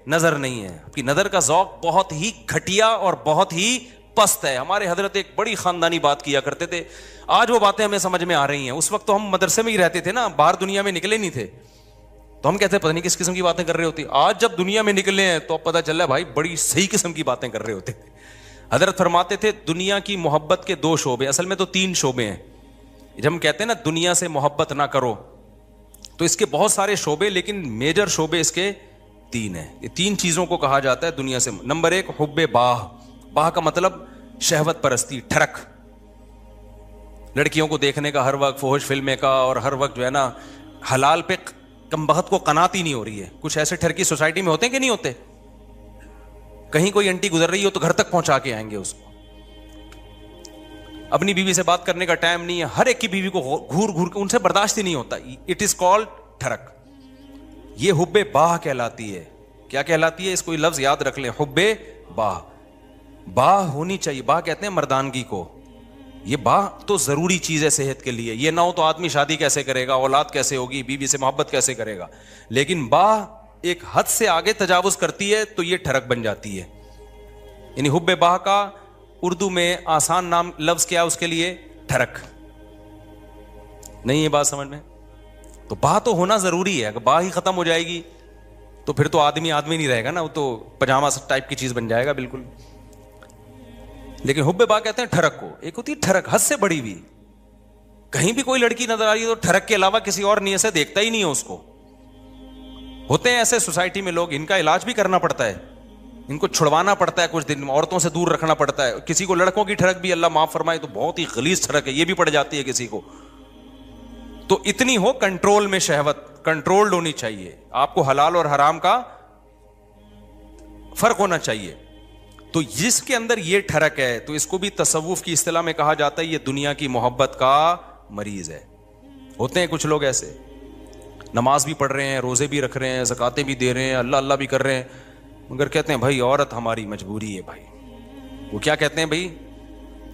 نظر نہیں ہے. آپ کی نظر کا ذوق بہت ہی گھٹیا اور بہت ہی پست ہے. ہمارے حضرت ایک بڑی خاندانی بات کیا کرتے تھے, آج وہ باتیں ہمیں سمجھ میں آ رہی ہیں. اس وقت تو ہم مدرسے میں ہی رہتے تھے نا, باہر دنیا میں نکلے نہیں تھے, تو ہم کہتے ہیں پتہ نہیں کس قسم کی باتیں کر رہے ہوتی. آج جب دنیا میں نکلے ہیں تو اب پتہ چل رہا ہے بھائی بڑی صحیح قسم کی باتیں کر رہے ہوتے. حضرت فرماتے تھے دنیا کی محبت کے 2 شعبے, اصل میں تو 3 شعبے ہیں. جب ہم کہتے ہیں نا دنیا سے محبت نہ کرو, تو اس کے بہت سارے شعبے, لیکن میجر شعبے اس کے 3 ہیں. یہ 3 چیزوں کو کہا جاتا ہے دنیا سے. نمبر 1 حب باہ. باہ کا مطلب شہوت پرستی, ٹھڑک, لڑکیوں کو دیکھنے کا ہر وقت, فحش فلمیں کا, اور ہر وقت جو ہے نا حلال پہ کم بخت کو قناعت ہی نہیں ہو رہی ہے. کچھ ایسے ٹھرکی سوسائٹی میں ہوتے ہیں کہ نہیں ہوتے, کہیں کوئی انٹی گزر رہی ہو تو گھر تک پہنچا کے آئیں گے اس کو. اپنی بیوی سے بات کرنے کا ٹائم نہیں ہے, ہر ایک کی بیوی کو گھور گھور کے, ان سے برداشت ہی نہیں ہوتا. اٹ از کالڈ ٹھڑک. یہ حب باہ کہلاتی ہے. کیا کہلاتی ہے, اس کو لفظ یاد رکھ لیں, حب باہ. باہ ہونی چاہیے, باہ کہتے ہیں مردانگی کو. یہ باہ تو ضروری چیز ہے صحت کے لیے, یہ نہ ہو تو آدمی شادی کیسے کرے گا, اولاد کیسے ہوگی, بیوی سے محبت کیسے کرے گا. لیکن باہ ایک حد سے آگے تجاوز کرتی ہے تو یہ ٹھڑک بن جاتی ہے. یعنی حب باہ کا اردو میں آسان نام لفظ کیا اس کے لیے, ٹھڑک. نہیں یہ بات سمجھ میں, تو باہ تو ہونا ضروری ہے. اگر باہ ہی ختم ہو جائے گی تو پھر تو آدمی نہیں رہے گا نا, وہ تو پجامہ ٹائپ کی چیز بن جائے گا بالکل. لیکن حب باہ کہتے ہیں ٹھڑک کو. ایک ہوتی ہے ٹھڑک حد سے بڑی ہوئی, کہیں بھی کوئی لڑکی نظر آ رہی ہے تو ٹھڑک کے علاوہ کسی اور نیت سے دیکھتا ہی نہیں ہے اس کو. ہوتے ہیں ایسے سوسائٹی میں لوگ, ان کا علاج بھی کرنا پڑتا ہے, ان کو چھڑوانا پڑتا ہے, کچھ دن عورتوں سے دور رکھنا پڑتا ہے. کسی کو لڑکوں کی ٹھڑک بھی اللہ معاف فرمائے تو بہت ہی غلیظ ٹھڑک ہے, یہ بھی پڑ جاتی ہے کسی کو. تو اتنی ہو کنٹرول میں, شہوت کنٹرولڈ ہونی چاہیے. آپ کو حلال اور حرام کا فرق ہونا چاہیے. تو جس کے اندر یہ ٹھڑک ہے تو اس کو بھی تصوف کی اصطلاح میں کہا جاتا ہے یہ دنیا کی محبت کا مریض ہے. ہوتے ہیں کچھ لوگ ایسے, نماز بھی پڑھ رہے ہیں, روزے بھی رکھ رہے ہیں, زکاتیں بھی دے رہے ہیں, اللہ اللہ بھی کر رہے ہیں, مگر کہتے ہیں بھائی عورت ہماری مجبوری ہے. بھائی وہ کیا کہتے ہیں بھائی,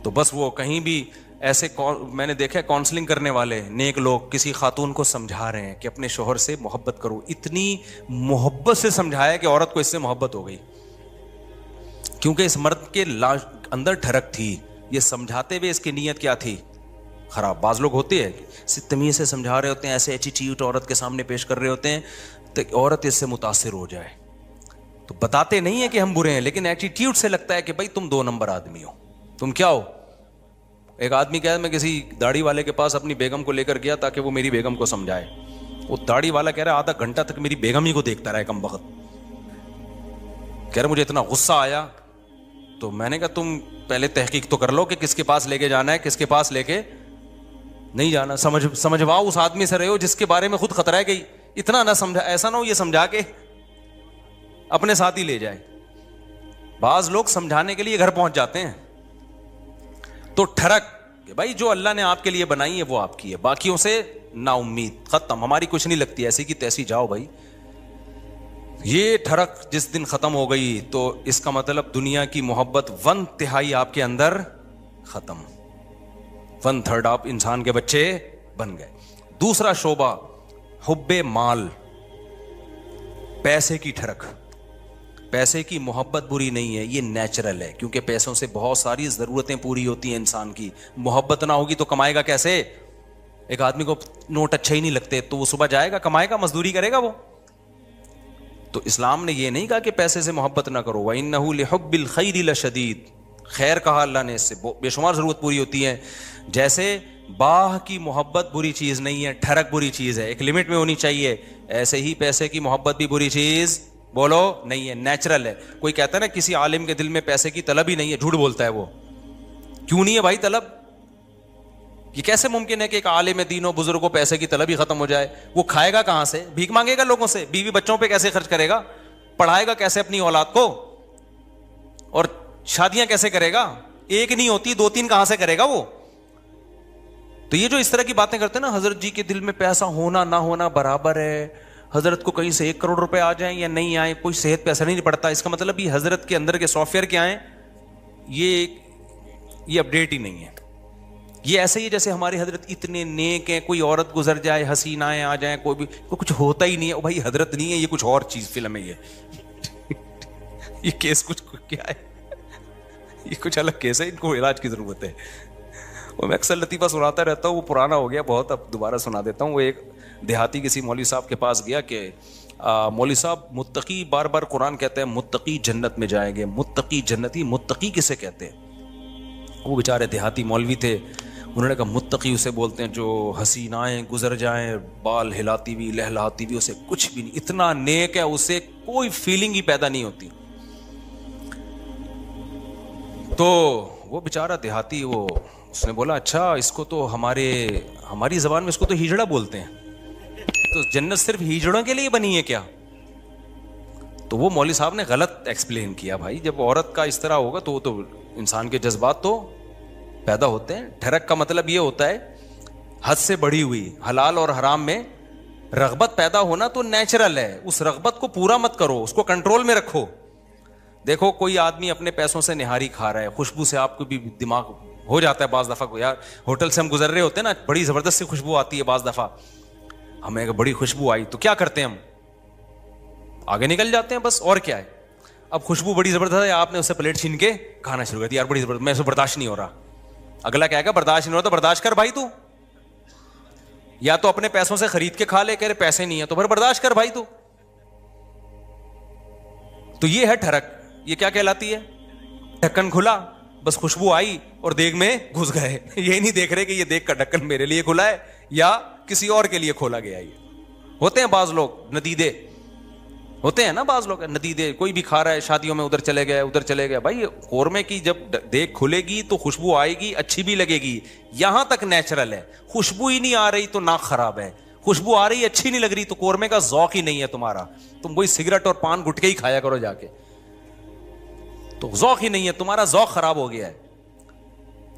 تو بس وہ کہیں بھی ایسے, میں نے دیکھا کاؤنسلنگ کرنے والے نیک لوگ کسی خاتون کو سمجھا رہے ہیں کہ اپنے شوہر سے محبت کرو. اتنی محبت سے سمجھایا کہ عورت کو اس سے محبت ہو گئی, کیونکہ اس مرد کے اندر ٹھڑک تھی. یہ سمجھاتے ہوئے اس کی نیت کیا تھی, خراب. بعض لوگ ہوتے ہیں تمیز سے سمجھا رہے ہوتے ہیں, ایسے ایٹیٹیوڈ عورت کے سامنے پیش کر رہے ہوتے ہیں تو عورت اس سے متاثر ہو جائے. تو بتاتے نہیں ہیں کہ ہم برے ہیں, لیکن ایٹیٹیوڈ سے لگتا ہے کہ بھائی تم 2 نمبر آدمی ہو, تم کیا ہو. ایک آدمی کہا میں کسی داڑھی والے کے پاس اپنی بیگم کو لے کر گیا تاکہ وہ میری بیگم کو سمجھائے. وہ داڑھی والا کہہ رہا ہے آدھا گھنٹہ تک میری بیگم ہی کو دیکھتا رہا کم بخت. کہہ رہا مجھے اتنا غصہ آیا. تو میں نے کہا تم پہلے تحقیق تو کر لو کہ کس کے پاس لے کے جانا ہے, کس کے پاس لے کے نہیں جانا. سمجھواؤ اس آدمی سے رہے ہو جس کے بارے میں خود خطرہ ہے کہ اتنا نہ سمجھا, ایسا نہ ہو یہ سمجھا کے اپنے ساتھ ہی لے جائے. بعض لوگ سمجھانے کے لیے گھر پہنچ جاتے ہیں. تو ٹھڑک کہ بھائی جو اللہ نے آپ کے لیے بنائی ہے وہ آپ کی ہے, باقیوں سے نا امید, ختم, ہماری کچھ نہیں لگتی, ایسی کی تیسی جاؤ بھائی. یہ ٹھڑک جس دن ختم ہو گئی تو اس کا مطلب دنیا کی محبت 1/3 آپ کے اندر ختم. 1/3 آپ انسان کے بچے بن گئے. دوسرا شعبہ حب مال, پیسے کی ٹھڑک. پیسے کی محبت بری نہیں ہے, یہ نیچرل ہے, کیونکہ پیسوں سے بہت ساری ضرورتیں پوری ہوتی ہیں انسان کی. محبت نہ ہوگی تو کمائے گا کیسے؟ ایک آدمی کو نوٹ اچھا ہی نہیں لگتے تو وہ صبح جائے گا, کمائے گا, مزدوری کرے گا وہ؟ تو اسلام نے یہ نہیں کہا کہ پیسے سے محبت نہ کرو. وَإِنَّهُ لِحُبِّ الْخَيْرِ لَشَدِيدٌ, خیر کہا اللہ نے, اس سے بے شمار ضرورت پوری ہوتی ہے. جیسے باہ کی محبت بری چیز نہیں ہے, ٹھڑک بری چیز ہے, ایک لمٹ میں ہونی چاہیے, ایسے ہی پیسے کی محبت بھی بری چیز بولو نہیں ہے, نیچرل ہے. کوئی کہتا ہے نا کسی عالم کے دل میں پیسے کی طلب ہی نہیں ہے, جھوٹ بولتا ہے وہ. کیوں نہیں ہے بھائی طلب؟ یہ کیسے ممکن ہے کہ ایک عالم دین و بزرگ کو پیسے کی طلب ہی ختم ہو جائے؟ وہ کھائے گا کہاں سے؟ بھیک مانگے گا لوگوں سے؟ بیوی بچوں پہ کیسے خرچ کرے گا؟ پڑھائے گا کیسے اپنی اولاد کو؟ اور شادیاں کیسے کرے گا؟ ایک نہیں ہوتی, 2-3 کہاں سے کرے گا وہ؟ تو یہ جو اس طرح کی باتیں کرتے ہیں نا, حضرت جی کے دل میں پیسہ ہونا نہ ہونا برابر ہے, حضرت کو کہیں سے 1 کروڑ روپے آ جائیں یا نہیں آئیں کوئی صحت پہ اثر نہیں پڑتا, اس کا مطلب یہ حضرت کے اندر کے سافٹ ویئر کیا ہیں, یہ اپڈیٹ ہی نہیں ہے. یہ ایسے ہی جیسے ہمارے حضرت اتنے نیک ہیں, کوئی عورت گزر جائے, حسینائیں آ جائیں, کوئی بھی کچھ ہوتا ہی نہیں ہے. بھائی حضرت نہیں ہے, یہ کچھ اور چیز فلم ہے. یہ کیس کچھ کیا ہے, یہ کچھ الگ کیس ہے, ان کو علاج کی ضرورت ہے. وہ میں اکثر لطیفہ سناتا رہتا ہوں, وہ پرانا ہو گیا بہت, اب دوبارہ سنا دیتا ہوں. وہ ایک دیہاتی کسی مولوی صاحب کے پاس گیا کہ مولوی صاحب متقی, بار بار قرآن کہتے ہیں متقی جنت میں جائیں گے, متقی جنتی, متقی کسے کہتے ہیں؟ وہ بیچارے دیہاتی مولوی تھے, انہوں نے کہا متقی اسے بولتے ہیں جو حسینائیں گزر جائیں بال ہلاتی ہوئی لہلاتی ہوئی, اسے کچھ بھی نہیں, اتنا نیک ہے, اسے کوئی فیلنگ ہی پیدا نہیں ہوتی. تو وہ بیچارہ دیہاتی, وہ اس نے بولا اچھا اس کو تو ہماری زبان میں اس کو تو ہیجڑا بولتے ہیں, تو جنت صرف ہیجڑوں کے لیے بنی ہے کیا؟ تو وہ مولوی صاحب نے غلط ایکسپلین کیا. بھائی جب عورت کا اس طرح ہوگا تو انسان کے جذبات تو پیدا ہوتے ہیں. ٹھڑک کا مطلب یہ ہوتا ہے حد سے بڑھی ہوئی, حلال اور حرام میں رغبت پیدا ہونا تو نیچرل ہے. اس رغبت کو پورا مت کرو, اس کو کنٹرول میں رکھو. دیکھو کوئی آدمی اپنے پیسوں سے نہاری کھا رہا ہے, خوشبو سے آپ کو بھی دماغ ہو جاتا ہے بعض دفعہ کو, یار ہوٹل سے ہم گزر رہے ہوتے ہیں نا, بڑی زبردست سی خوشبو آتی ہے, بعض دفعہ ہمیں بڑی خوشبو آئی تو کیا کرتے ہیں ہم, آگے نکل جاتے ہیں بس, اور کیا ہے. اب خوشبو بڑی زبردست ہے, آپ نے اس سے پلیٹ چھین کے کھانا شروع کر دیا, یار بڑی زبردست, میں اسے برداشت نہیں ہو رہا. اگلا کہے گا برداشت نہیں ہو رہا تو برداشت کر بھائی, تو یا تو اپنے پیسوں سے خرید کے کھا لے, کہہ رہے پیسے نہیں ہیں تو پھر برداشت کر بھائی تو. تو یہ ہے ٹھڑک. یہ کیا کہلاتی ہے؟ ڈھکن کھلا, بس خوشبو آئی اور دیگ میں گھس گئے. یہ نہیں دیکھ رہے کہ یہ دیگ کا ڈھکن میرے لیے کھلا ہے یا کسی اور کے لیے کھولا گیا. یہ ہوتے ہیں بعض لوگ ندیدے, ہوتے ہیں نا بعض لوگ ندیدے, کوئی بھی کھا رہا ہے شادیوں میں, ادھر چلے گئے. بھائی قورمے کی جب دیگ کھلے گی تو خوشبو آئے گی, اچھی بھی لگے گی, یہاں تک نیچرل ہے. خوشبو ہی نہیں آ رہی تو ناک خراب ہے, خوشبو آ رہی اچھی نہیں لگ رہی تو قورمے کا ذوق ہی نہیں ہے تمہارا. تم وہی سگریٹ اور پان گٹکے ہی کھایا کرو جا کے, تو ذوق ہی نہیں ہے تمہارا, ذوق خراب ہو گیا ہے.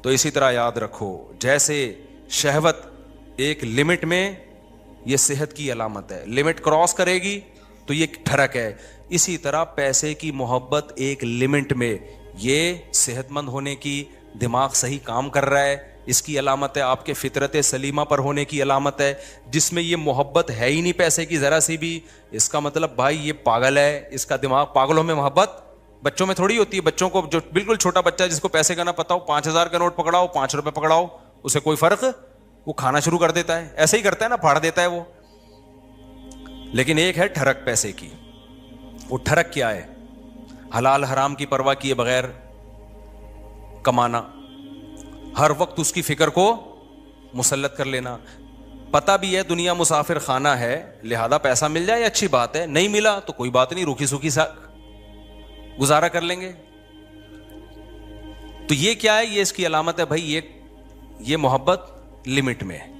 تو اسی طرح یاد رکھو, جیسے شہوت ایک لمٹ میں, یہ صحت کی علامت ہے, لمٹ کراس کرے گی تو یہ ٹھڑک ہے. اسی طرح پیسے کی محبت ایک لمٹ میں, یہ صحت مند ہونے کی, دماغ صحیح کام کر رہا ہے, اس کی علامت ہے. آپ کے فطرت سلیمہ پر ہونے کی علامت ہے. جس میں یہ محبت ہے ہی نہیں پیسے کی ذرا سی بھی, اس کا مطلب بھائی یہ پاگل ہے, اس کا دماغ, پاگلوں میں محبت بچوں میں تھوڑی ہوتی ہے. بچوں کو, جو بالکل چھوٹا بچہ ہے جس کو پیسے کا نہ پتا ہو, 5000 کا نوٹ پکڑاؤ, 5 روپے پکڑاؤ, اسے کوئی فرق, وہ کھانا شروع کر دیتا ہے, ایسے ہی کرتا ہے نا, پھاڑ دیتا ہے وہ. لیکن ایک ہے ٹھڑک پیسے کی. وہ ٹھڑک کیا ہے؟ حلال حرام کی پرواہ کیے بغیر کمانا, ہر وقت اس کی فکر کو مسلط کر لینا. پتہ بھی ہے دنیا مسافر خانہ ہے, لہذا پیسہ مل جائے اچھی بات ہے, نہیں ملا تو کوئی بات نہیں, روکھی سوکھی سا گزارا کر لیں گے. تو یہ کیا ہے؟ یہ اس کی علامت ہے بھائی, یہ محبت لمٹ میں ہے.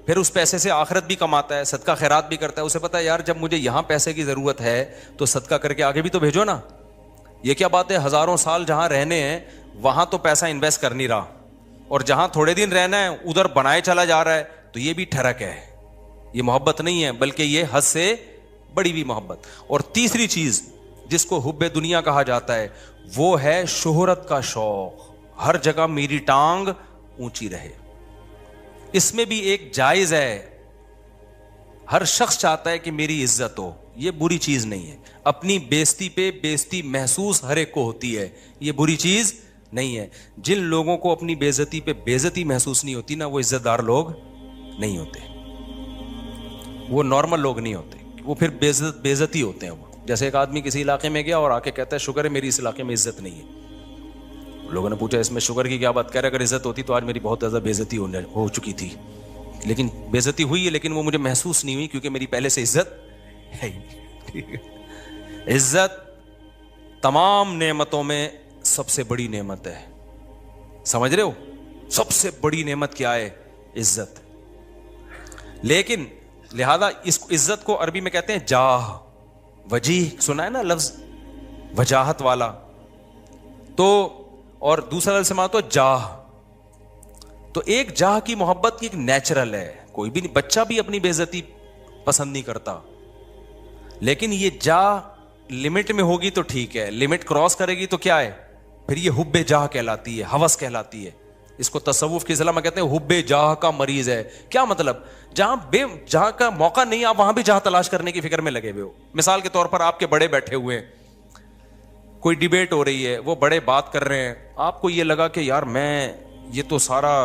پھر اس پیسے سے آخرت بھی کماتا ہے, صدقہ خیرات بھی کرتا ہے. اسے پتا ہے یار جب مجھے یہاں پیسے کی ضرورت ہے تو صدقہ کر کے آگے بھی تو بھیجو نا. یہ کیا بات ہے, ہزاروں سال جہاں رہنے ہیں وہاں تو پیسہ انویسٹ کر نہیں رہا, اور جہاں تھوڑے دن رہنا ہے ادھر بنائے چلا جا رہا ہے. تو یہ بھی ٹھڑک ہے, یہ محبت نہیں ہے بلکہ یہ حد سے بڑی ہوئی محبت. اور تیسری چیز جس کو حب دنیا کہا جاتا ہے وہ ہے شہرت کا شوق. ہر جگہ میری ٹانگ اونچی رہے. اس میں بھی ایک جائز ہے, ہر شخص چاہتا ہے کہ میری عزت ہو, یہ بری چیز نہیں ہے. اپنی بےزتی پہ بےزتی محسوس ہر ایک کو ہوتی ہے, یہ بری چیز نہیں ہے. جن لوگوں کو اپنی بےزتی پہ بےزتی محسوس نہیں ہوتی نا, وہ عزت دار لوگ نہیں ہوتے, وہ نارمل لوگ نہیں ہوتے, وہ پھر بےزتی ہوتے ہیں. وہ جیسے ایک آدمی کسی علاقے میں گیا اور آ کے کہتا ہے شکر ہے میری اس علاقے میں عزت نہیں ہے. لوگوں نے پوچھا اس میں شکر کی کیا بات, کہہ رہے اگر عزت ہوتی تو آج میری بہت زیادہ بےزتی ہو چکی تھی, لیکن بےزتی ہوئی ہے لیکن وہ مجھے محسوس نہیں ہوئی کیونکہ میری پہلے سے عزت ہے ہی نہیں. ٹھیک ہے, عزت تمام نعمتوں میں سب سے بڑی نعمت ہے, سمجھ رہے ہو؟ سب سے بڑی نعمت کیا ہے؟ عزت. لیکن لہذا اس عزت کو عربی میں کہتے ہیں جاہ, وجیح سنا ہے نا لفظ, وجاہت والا. تو اور دوسرا لفظ سماعت تو جاہ. تو ایک جاہ کی محبت کی ایک نیچرل ہے, کوئی بھی بچہ بھی اپنی بے عزتی پسند نہیں کرتا, لیکن یہ جاہ لمٹ میں ہوگی تو ٹھیک ہے, لمٹ کراس کرے گی تو کیا ہے پھر یہ حب جاہ کہلاتی ہے, ہوس کہلاتی ہے. اس کو تصوف کی اصطلاح میں کہتے ہیں حب جاہ کا مریض ہے. کیا مطلب؟ جہاں کا موقع نہیں آپ وہاں بھی جاہ تلاش کرنے کی فکر میں لگے ہوئے ہو. مثال کے طور پر آپ کے بڑے بیٹھے ہوئے ہیں, کوئی ڈیبیٹ ہو رہی ہے, وہ بڑے بات کر رہے ہیں, آپ کو یہ لگا کہ یار میں یہ تو سارا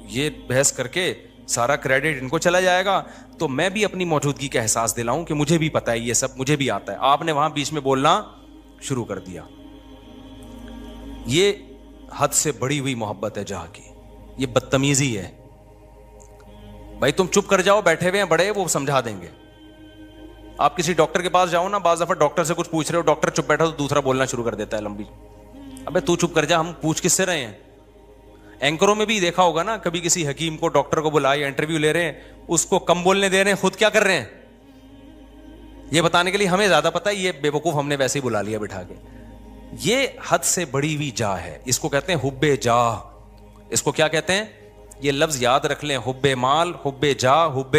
یہ بحث کر کے سارا کریڈٹ ان کو چلا جائے گا, تو میں بھی اپنی موجودگی کا احساس دلاؤں کہ مجھے بھی پتا ہے یہ سب مجھے بھی آتا ہے. آپ نے وہاں بیچ میں بولنا شروع کر دیا. یہ حد سے بڑی ہوئی محبت ہے جہاں کی, یہ بدتمیزی ہے. بھائی تم چپ کر جاؤ, بیٹھے ہوئے ہیں بڑے, وہ سمجھا دیں گے. آپ کسی ڈاکٹر کے پاس جاؤ نا, بعض دفعہ ڈاکٹر سے کچھ پوچھ رہے ہو, ڈاکٹر چپ بیٹھا تو دوسرا بولنا شروع کر دیتا ہے لمبی. ابے تو چپ کر جا, ہم پوچھ کس سے رہے ہیں؟ اینکروں میں بھی دیکھا ہوگا نا, کبھی کسی حکیم کو ڈاکٹر کو بلایا انٹرویو لے رہے ہیں, اس کو کم بولنے دے رہے ہیں, خود کیا کر رہے ہیں یہ بتانے کے لیے ہمیں زیادہ پتا ہے, یہ بے وقوف ہم نے ویسے ہی بلا لیا بٹھا کے. یہ حد سے بڑی ہوئی جاہ ہے, اس کو کہتے ہیں حب جاہ. اس کو کیا کہتے ہیں؟ یہ لفظ یاد رکھ لیں, حب مال, حب جاہ, حب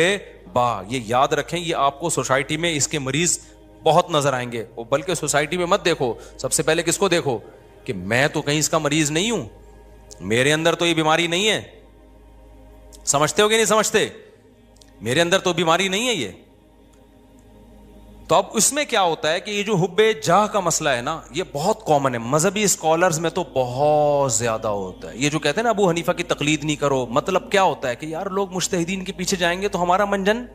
با, یہ یاد رکھیں. یہ آپ کو سوسائٹی میں اس کے مریض بہت نظر آئیں گے, بلکہ سوسائٹی میں مت دیکھو, سب سے پہلے کس کو دیکھو کہ میں تو کہیں اس کا مریض نہیں ہوں, میرے اندر تو یہ بیماری نہیں ہے. سمجھتے ہو کہ نہیں سمجھتے؟ میرے اندر تو بیماری نہیں ہے یہ. تو اب اس میں کیا ہوتا ہے کہ یہ جو حب جاہ کا مسئلہ ہے نا, یہ بہت کامن ہے, مذہبی اسکالرز میں تو بہت زیادہ ہوتا ہے. یہ جو کہتے ہیں نا ابو حنیفہ کی تقلید نہیں کرو, مطلب کیا ہوتا ہے کہ یار لوگ مجتہدین کے پیچھے جائیں گے تو ہمارا منجن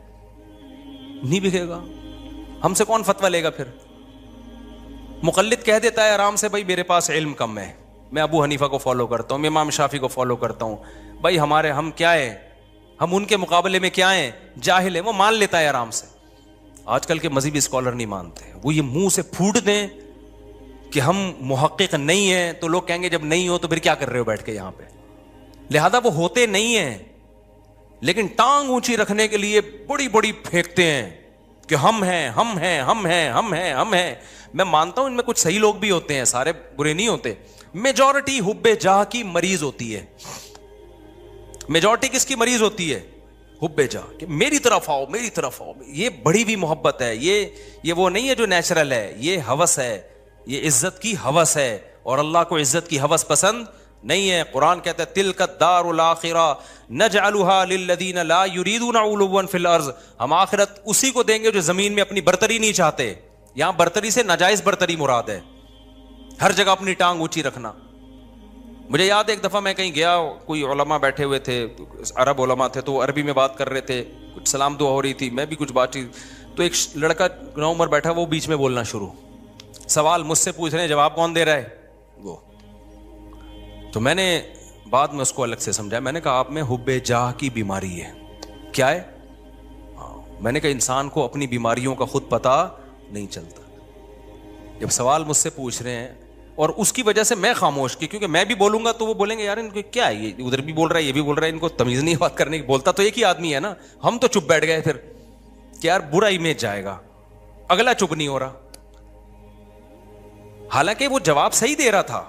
نہیں بکے گا, ہم سے کون فتویٰ لے گا پھر. مقلد کہہ دیتا ہے آرام سے, بھائی میرے پاس علم کم ہے, میں ابو حنیفہ کو فالو کرتا ہوں, میں امام شافعی کو فالو کرتا ہوں, بھائی ہم کیا ہیں, ہم ان کے مقابلے میں کیا ہیں, جاہل ہیں. وہ مان لیتا ہے آرام سے. آج کل کے مذہبی اسکالر نہیں مانتے, وہ یہ منہ سے پھوٹ دیں کہ ہم محقق نہیں ہیں, تو لوگ کہیں گے جب نہیں ہو تو پھر کیا کر رہے ہو بیٹھ کے یہاں پہ. لہذا وہ ہوتے نہیں ہیں, لیکن ٹانگ اونچی رکھنے کے لیے بڑی بڑی پھینکتے ہیں کہ ہم ہیں ہم ہیں ہم ہیں ہم ہیں ہم ہیں. میں مانتا ہوں ان میں کچھ صحیح لوگ بھی ہوتے ہیں, سارے برے نہیں ہوتے. میجورٹی حب جاہ کی مریض ہوتی ہے. میجورٹی کس کی مریض ہوتی ہے؟ حب جاہ, کہ میری طرف آؤ میری طرف آؤ. یہ بڑی بھی محبت ہے, یہ وہ نہیں ہے جو نیچرل ہے, یہ ہوس ہے, یہ عزت کی ہوس ہے. اور اللہ کو عزت کی ہوس پسند نہیں ہے. قرآن کہتا ہے تلک الدار الاخرہ نجعلها للذین لا یریدون علوا فی الارض, ہم آخرت اسی کو دیں گے جو زمین میں اپنی برتری نہیں چاہتے. یہاں برتری سے ناجائز برتری مراد ہے, ہر جگہ اپنی ٹانگ اونچی رکھنا. مجھے یاد ہے ایک دفعہ میں کہیں گیا, کوئی علماء بیٹھے ہوئے تھے, عرب علماء تھے, تو عربی میں بات کر رہے تھے, کچھ سلام دعا ہو رہی تھی, میں بھی کچھ بات کی, تو ایک لڑکا نو عمر بیٹھا, وہ بیچ میں بولنا شروع, سوال مجھ سے پوچھ رہے ہیں, جواب کون دے رہا ہے وہ. تو میں نے بعد میں اس کو الگ سے سمجھایا, میں نے کہا آپ میں حب جاہ کی بیماری ہے. کیا ہے؟ میں نے کہا انسان کو اپنی بیماریوں کا خود پتہ نہیں چلتا. جب سوال مجھ سے پوچھ رہے ہیں اور اس کی وجہ سے میں خاموش کی, کیونکہ میں بھی بولوں گا تو وہ بولیں گے یار ان کو کیا ہے, یہ ادھر بھی بول رہا ہے یہ بھی بول رہا ہے, ان کو تمیز نہیں بات کرنے کی. بولتا تو ایک ہی آدمی ہے نا. ہم تو چپ بیٹھ گئے پھر کہ یار برا امیج جائے گا, اگلا چپ نہیں ہو رہا. حالانکہ وہ جواب صحیح دے رہا تھا.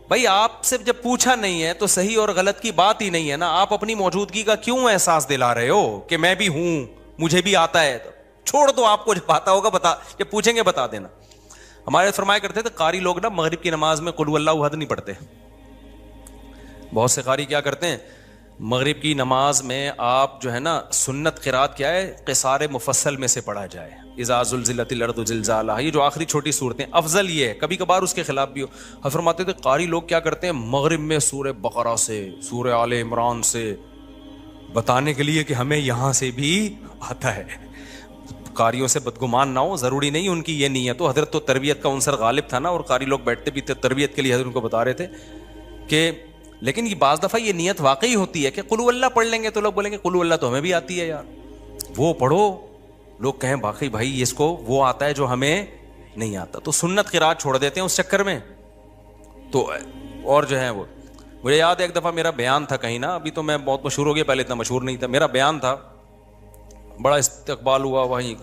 بھائی آپ سے جب پوچھا نہیں ہے تو صحیح اور غلط کی بات ہی نہیں ہے نا, آپ اپنی موجودگی کا کیوں احساس دلا رہے ہو کہ میں بھی ہوں, مجھے بھی آتا ہے. چھوڑ دو, آپ کو جب آتا ہوگا بتا, جب پوچھیں گے بتا دینا. ہمارے فرمایا کرتے تھے قاری لوگ نا مغرب کی نماز میں قل هو اللہ احد نہیں پڑھتے, بہت سے قاری کیا کرتے ہیں, مغرب کی نماز میں آپ جو ہے نا سنت قرات کیا ہے, قصار مفصل میں سے پڑھا جائے, اذا زلزلت الارض زلزالہا, یہ جو آخری چھوٹی صورتیں, افضل یہ ہے, کبھی کبھار اس کے خلاف بھی ہو. ہم فرماتے تھے قاری لوگ کیا کرتے ہیں, مغرب میں سورہ بقرہ سے, سورہ آل عمران سے, بتانے کے لیے کہ ہمیں یہاں سے بھی آتا ہے. قاریوں سے بدگمان نہ ہو, ضروری نہیں ان کی یہ نیت ہو. حضرت تو تربیت کا عنصر غالب تھا نا, اور قاری لوگ بیٹھتے بھی تھے تربیت کے لیے, حضرت ان کو بتا رہے تھے کہ, لیکن یہ بعض دفعہ یہ نیت واقعی ہوتی ہے کہ قل ہو اللہ پڑھ لیں گے تو لوگ بولیں گے قل ہو اللہ تو ہمیں بھی آتی ہے یار, وہ پڑھو. لوگ کہیں باقی بھائی اس کو وہ آتا ہے جو ہمیں نہیں آتا, تو سنت قرات چھوڑ دیتے ہیں اس چکر میں. تو اور جو ہے وہ, مجھے یاد ہے ایک دفعہ میرا بیان تھا کہیں نا, ابھی تو میں بہت مشہور ہو گیا, پہلے اتنا مشہور نہیں تھا. میرا بیان تھا, بڑا استقبال ہوا وہیں,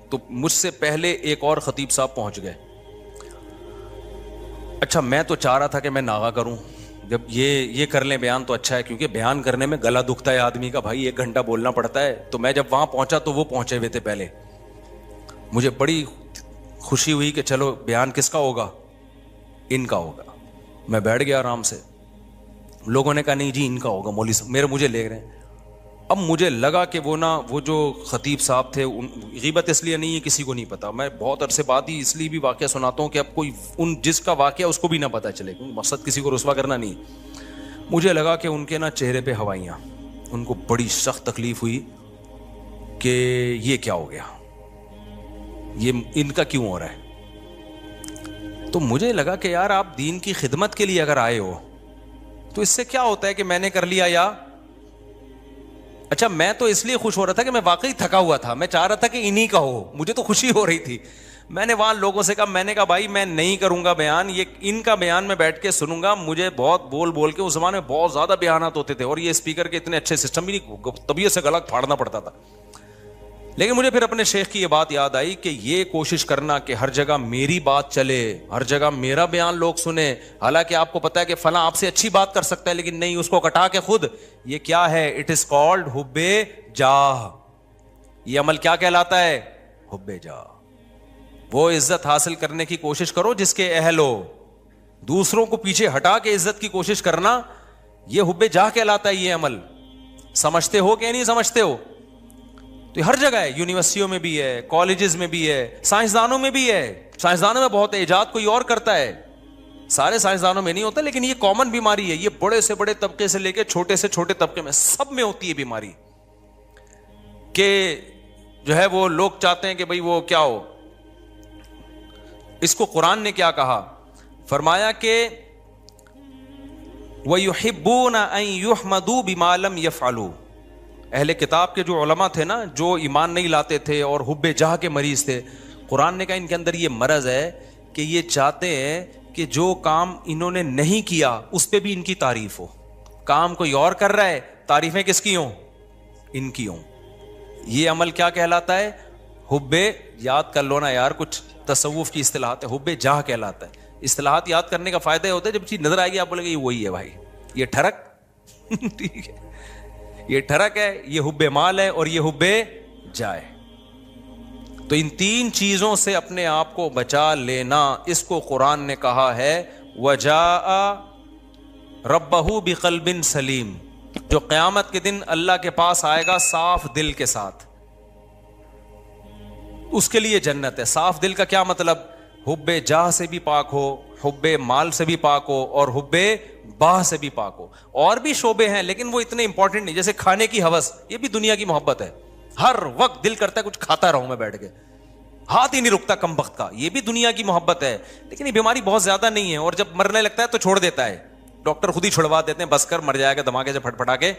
تو مجھ سے پہلے ایک اور خطیب صاحب پہنچ گئے. اچھا میں تو چاہ رہا تھا کہ میں ناغا کروں, جب یہ کر لیں بیان تو اچھا ہے, کیونکہ بیان کرنے میں گلا دکھتا ہے آدمی کا بھائی, 1 گھنٹہ بولنا پڑتا ہے. تو میں جب وہاں پہنچا تو وہ پہنچے ہوئے تھے پہلے, مجھے بڑی خوشی ہوئی کہ چلو بیان کس کا ہوگا, ان کا ہوگا. میں بیٹھ گیا آرام سے, لوگوں نے کہا نہیں جی ان کا ہوگا, مولوی صاحب مجھے لے رہے ہیں. اب مجھے لگا کہ وہ جو خطیب صاحب تھے, غیبت اس لیے نہیں ہے کسی کو نہیں پتا, میں بہت عرصے بعد ہی اس لیے بھی واقعہ سناتا ہوں کہ اب کوئی جس کا واقعہ اس کو بھی نہ پتا چلے, کیونکہ مقصد کسی کو رسوا کرنا نہیں. مجھے لگا کہ ان کے نا چہرے پہ ہوائیاں, ان کو بڑی سخت تکلیف ہوئی کہ یہ کیا ہو گیا, یہ ان کا کیوں ہو رہا ہے. تو مجھے لگا کہ یار آپ دین کی خدمت کے لیے اگر آئے ہو تو اس سے کیا ہوتا ہے کہ میں نے کر لیا یا اچھا. میں تو اس لیے خوش ہو رہا تھا کہ میں واقعی تھکا ہوا تھا, میں چاہ رہا تھا کہ انہی کا ہو, مجھے تو خوشی ہو رہی تھی. میں نے وہاں لوگوں سے کہا, میں نے کہا بھائی میں نہیں کروں گا بیان, یہ ان کا بیان میں بیٹھ کے سنوں گا. مجھے بہت بول کے, اس زمانے میں بہت زیادہ بیانات ہوتے تھے, اور یہ اسپیکر کے اتنے اچھے سسٹم بھی نہیں, طبیعت سے گلا پھاڑنا پڑتا تھا. لیکن مجھے پھر اپنے شیخ کی یہ بات یاد آئی کہ یہ کوشش کرنا کہ ہر جگہ میری بات چلے, ہر جگہ میرا بیان لوگ سنیں, حالانکہ آپ کو پتا ہے کہ فلاں آپ سے اچھی بات کر سکتا ہے, لیکن نہیں, اس کو کٹا کے خود. یہ کیا ہے, اٹ از کالڈ حب جاہ. یہ عمل کیا کہلاتا ہے, حب جاہ. وہ عزت حاصل کرنے کی کوشش کرو جس کے اہل ہو, دوسروں کو پیچھے ہٹا کے عزت کی کوشش کرنا, یہ حب جاہ کہلاتا ہے. یہ عمل سمجھتے ہو کہ نہیں سمجھتے ہو؟ تو ہر جگہ ہے, یونیورسٹیوں میں بھی ہے, کالجز میں بھی ہے, سائنسدانوں میں بھی ہے. سائنسدانوں میں بہت ایجاد کوئی اور کرتا ہے, سارے سائنسدانوں میں نہیں ہوتا, لیکن یہ کامن بیماری ہے. یہ بڑے سے بڑے طبقے سے لے کے چھوٹے سے چھوٹے طبقے میں سب میں ہوتی ہے بیماری, کہ جو ہے وہ لوگ چاہتے ہیں کہ بھئی وہ کیا ہو. اس کو قرآن نے کیا کہا, فرمایا کہ وَيُحِبُّونَ أَن يُحْمَدُوا بِمَا لَمْ يَفْعَلُوا. اہل کتاب کے جو علماء تھے نا, جو ایمان نہیں لاتے تھے اور حب جاہ کے مریض تھے, قرآن نے کہا ان کے اندر یہ مرض ہے کہ یہ چاہتے ہیں کہ جو کام انہوں نے نہیں کیا اس پہ بھی ان کی تعریف ہو. کام کوئی اور کر رہا ہے, تعریفیں کس کی ہوں, ان کی ہوں. یہ عمل کیا کہلاتا ہے, حب, یاد کر لو نا یار, کچھ تصوف کی اصطلاحات ہے, حب جاہ کہلاتا ہے. اصطلاحات یاد کرنے کا فائدہ یہ ہوتا ہے جب چیز نظر آئے گی آپ بولے گے یہ وہی ہے بھائی, یہ ٹھڑک ٹھیک ہے, یہ ٹھڑک ہے, یہ حب مال ہے, اور یہ حب جائے. تو ان 3 چیزوں سے اپنے آپ کو بچا لینا, اس کو قرآن نے کہا ہے وَجَاءَ رَبَّهُ بِقَلْبٍ سلیم. جو قیامت کے دن اللہ کے پاس آئے گا صاف دل کے ساتھ, اس کے لیے جنت ہے. صاف دل کا کیا مطلب, حب جاہ سے بھی پاک ہو, حب مال سے بھی پاک ہو, اور حب باہ سے بھی پاک ہو. اور بھی شعبے ہیں لیکن وہ اتنے امپورٹنٹ نہیں, جیسے کھانے کی ہوس, یہ بھی دنیا کی محبت ہے. ہر وقت دل کرتا ہے کچھ کھاتا رہوں میں بیٹھ کے, ہاتھ ہی نہیں رکتا کم وقت کا, یہ بھی دنیا کی محبت ہے. لیکن یہ بیماری بہت زیادہ نہیں ہے, اور جب مرنے لگتا ہے تو چھوڑ دیتا ہے, ڈاکٹر خود ہی چھڑوا دیتے ہیں, بس کر مر جائے گا دھماکے سے پھٹ پھٹا کے.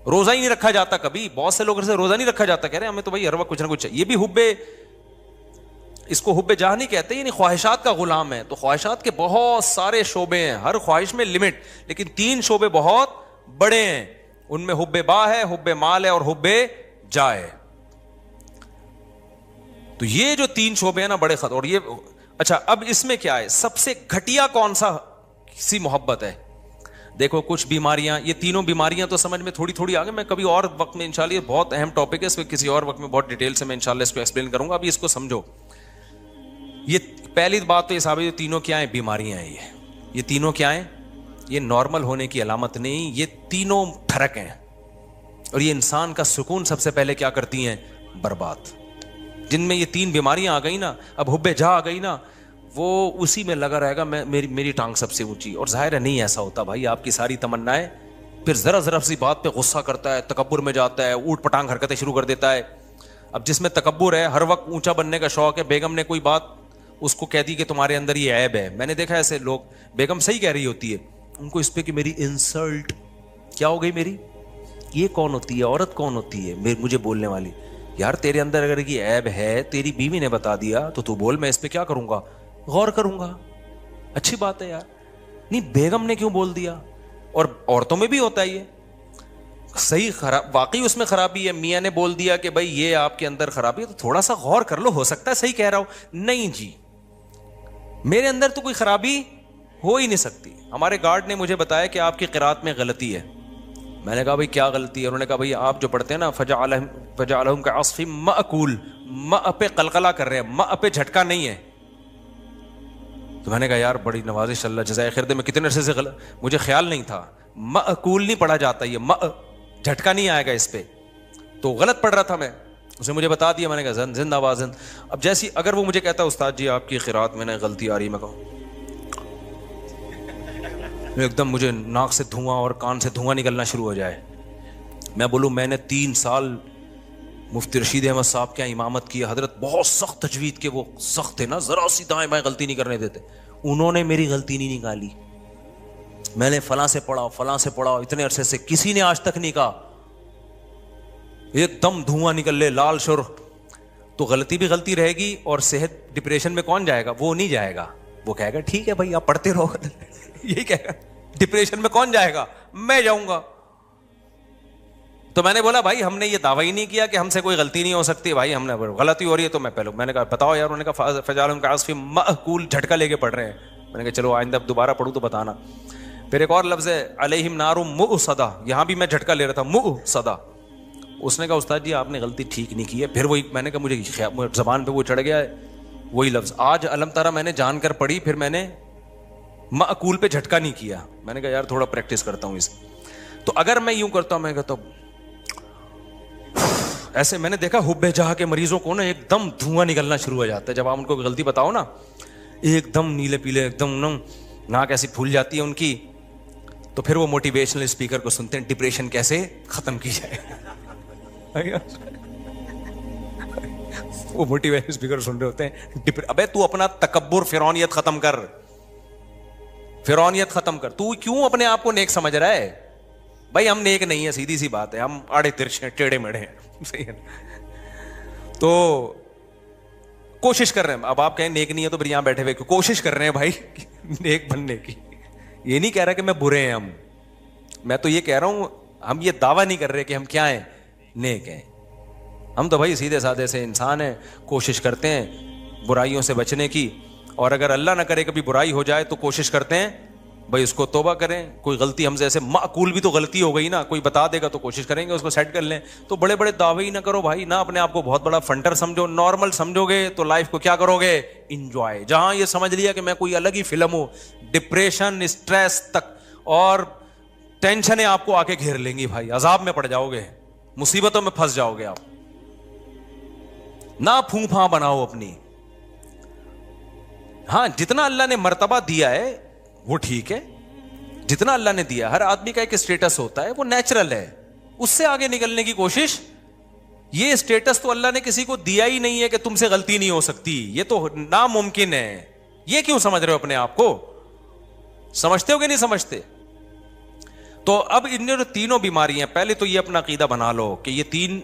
روزہ ہی نہیں رکھا جاتا کبھی, بہت سے لوگوں سے روزہ نہیں رکھا جاتا, کہہ رہے ہیں ہمیں تو بھائی ہر وقت کچھ نہ کچھ. یہ بھی حب, اس کو حب جاہ نہیں کہتے, یعنی خواہشات کا غلام ہے. تو خواہشات کے بہت سارے شعبے ہیں, ہر خواہش میں لمٹ, لیکن 3 شعبے بہت بڑے ہیں. ان میں حب باہ ہے, حب مال ہے, اور حب جاہ ہے. تو یہ جو 3 شعبے ہیں نا بڑے خط. اور یہ اچھا, اب اس میں کیا ہے, سب سے گھٹیا کون سا سی محبت ہے؟ دیکھو کچھ بیماریاں, یہ تینوں بیماریاں تو سمجھ میں تھوڑی تھوڑی آگے, میں کبھی اور وقت میں انشاءاللہ, یہ بہت اہم ٹاپک ہے, اس میں کسی اور وقت میں بہت ڈیٹیل سے میں انشاءاللہ اس کو ایکسپلین کروں گا. ابھی اس کو سمجھو. یہ پہلی بات تو یہ صاحب, یہ تینوں کیا ہیں, بیماریاں ہیں. یہ تینوں کیا ہیں, یہ نارمل ہونے کی علامت نہیں, یہ تینوں ٹھرک ہیں, اور یہ انسان کا سکون سب سے پہلے کیا کرتی ہیں, برباد. جن میں یہ تین بیماریاں آ گئی نا, اب حب جاہ آ گئی نا, وہ اسی میں لگا رہے گا میری ٹانگ سب سے اونچی. اور ظاہر ہے نہیں ایسا ہوتا بھائی, آپ کی ساری تمنائیں, پھر ذرا ذرا سی بات پہ غصہ کرتا ہے, تکبر میں جاتا ہے, اوٹ پٹانگ حرکتیں شروع کر دیتا ہے. اب جس میں تکبر ہے, ہر وقت اونچا بننے کا شوق ہے, بیگم نے کوئی بات اس کو کہہ دی کہ تمہارے اندر یہ عیب ہے. میں نے دیکھا ایسے لوگ, بیگم صحیح کہہ رہی ہوتی ہے, ان کو اس پہ کہ میری انسلٹ کیا ہو گئی, میری یہ کون ہوتی ہے, عورت کون ہوتی ہے مجھے بولنے والی. یار تیرے اندر اگر یہ عیب ہے, تیری بیوی نے بتا دیا تو بول, میں اس پہ کیا کروں گا, غور کروں گا. اچھی بات ہے یار, نہیں بیگم نے کیوں بول دیا. اور عورتوں میں بھی ہوتا ہے یہ صحیح, واقعی اس میں خرابی ہے, میاں نے بول دیا کہ بھائی یہ آپ کے اندر خرابی ہے, تو تھوڑا سا غور کر لو, ہو سکتا ہے صحیح کہہ رہا ہوں. نہیں جی, میرے اندر تو کوئی خرابی ہو ہی نہیں سکتی. ہمارے گارڈ نے مجھے بتایا کہ آپ کی قرات میں غلطی ہے. میں نے کہا بھائی کیا غلطی ہے؟ انہوں نے کہا بھائی آپ جو پڑھتے ہیں نا فجعلہم کعصف مأکول, ماء پہ قلقلہ کر رہے ہیں, ماء پہ جھٹکا نہیں ہے. تو میں نے کہا یار بڑی نوازش, اللہ جزائے خیر دے, میں کتنے عرصے سے مجھے خیال نہیں تھا, مأکول نہیں پڑھا جاتا, یہ ماء جھٹکا نہیں آئے گا اس پہ. تو غلط پڑھ رہا تھا میں, اسے مجھے بتا دیا, میں نے کہا زندہ باد زند. اب جیسی اگر وہ مجھے کہتا استاد جی آپ کی قرات میں نے غلطی آ رہی, میں کہوں ایک دم مجھے ناک سے دھواں اور کان سے دھواں نکلنا شروع ہو جائے, میں بولوں میں نے 3 سال مفتی رشید احمد صاحب کے امامت کی, حضرت بہت سخت تجوید کے وہ سخت تھے نا, ذرا سی دائیں بائیں غلطی نہیں کرنے دیتے, انہوں نے میری غلطی نہیں نکالی. میں نے فلاں سے پڑھا اتنے عرصے سے, کسی نے آج تک نہیں کہا ایک دم دھواں نکل لے لال شر. تو غلطی بھی غلطی رہے گی, اور صحت ڈپریشن میں کون جائے گا, وہ نہیں جائے گا, وہ کہے گا ٹھیک ہے بھائی آپ پڑھتے رہو. یہی کہے گا, ڈپریشن میں کون جائے گا, میں جاؤں گا. تو میں نے بولا بھائی ہم نے یہ دعویٰ ہی نہیں کیا کہ ہم سے کوئی غلطی نہیں ہو سکتی, بھائی ہم نے غلطی ہو رہی ہے تو میں نے کہا بتاؤ یار. انہوں نے کہا فجعلہم کعصف مأکول, جھٹکا لے کے پڑھ رہے ہیں. میں نے کہا چلو آئندہ دوبارہ پڑھوں تو بتانا. پھر ایک اور لفظ ہے علیہم نار مؤصدہ, یہاں بھی میں جھٹکا لے رہا تھا, مؤصدہ. اس نے کہا استاد جی آپ نے غلطی ٹھیک نہیں کی ہے. پھر وہی میں نے کہا مجھے زبان پہ وہ چڑھ گیا ہے وہی لفظ. آج علم تارا میں نے جان کر پڑھی, پھر میں نے مأکول پہ جھٹکا نہیں کیا. میں نے کہا یار تھوڑا پریکٹس کرتا ہوں اس. تو اگر میں یوں کرتا ہوں, میں کہتا ہوں ایسے, میں نے دیکھا حب جاہ کے مریضوں کو نا ایک دم دھواں نکلنا شروع ہو جاتا ہے جب آپ ان کو غلطی بتاؤ نا, ایک دم نیلے پیلے, ایک دم ناک ایسی پھول جاتی ہے ان کی. تو پھر وہ موٹیویشنل اسپیکر کو سنتے ہیں, ڈپریشن کیسے ختم کی جائے. وہ موٹیویشنل اسپیکر سن رہے ہوتے ہیں, ابے تو اپنا تکبر فرعونیت ختم کر, فرعونیت ختم کر. تو کیوں اپنے آپ کو نیک سمجھ رہا ہے؟ بھائی ہم نیک نہیں ہے, سیدھی سی بات ہے, ہم آڑے ترچھے ٹیڑے میڑے ہیں. صحیح ہے. تو کوشش کر رہے ہیں, اب آپ کہیں نیک نہیں ہے تو پھر یہاں بیٹھے ہوئے کوشش کر رہے ہیں بھائی نیک بننے کی. یہ نہیں کہہ رہا کہ میں برے ہیں ہم, میں تو یہ کہہ رہا ہوں ہم یہ دعویٰ نہیں کر رہے کہ ہم کیا ہیں, نیک ہیں. ہم تو بھائی سیدھے سادے سے انسان ہیں, کوشش کرتے ہیں برائیوں سے بچنے کی, اور اگر اللہ نہ کرے کبھی برائی ہو جائے تو کوشش کرتے ہیں بھائی اس کو توبہ کریں. کوئی غلطی ہم جیسے معقول بھی تو غلطی ہو گئی نا, کوئی بتا دے گا تو کوشش کریں گے اس کو سیٹ کر لیں. تو بڑے بڑے دعوے ہی نہ کرو بھائی, نہ اپنے آپ کو بہت بڑا فنٹر سمجھو. نارمل سمجھو گے تو لائف کو کیا کرو گے, انجوائے. جہاں یہ سمجھ لیا کہ میں کوئی الگ ہی فلم ہوں, ڈپریشن, اسٹریس تک اور ٹینشنیں آپ کو آ کے گھیر لیں گی بھائی, عذاب میں پڑ جاؤ گے, مصیبتوں میں پھنس جاؤ گے آپ. نہ پھوں پھاں بناؤ اپنی. ہاں جتنا اللہ نے مرتبہ دیا ہے وہ ٹھیک ہے, جتنا اللہ نے دیا. ہر آدمی کا ایک اسٹیٹس ہوتا ہے, وہ نیچرل ہے, اس سے آگے نکلنے کی کوشش. یہ اسٹیٹس تو اللہ نے کسی کو دیا ہی نہیں ہے کہ تم سے غلطی نہیں ہو سکتی, یہ تو ناممکن ہے. یہ کیوں سمجھ رہے ہو اپنے آپ کو, سمجھتے ہو کہ نہیں سمجھتے؟ تو اب ان جو تینوں بیماریاں, پہلے تو یہ اپنا عقیدہ بنا لو کہ یہ 3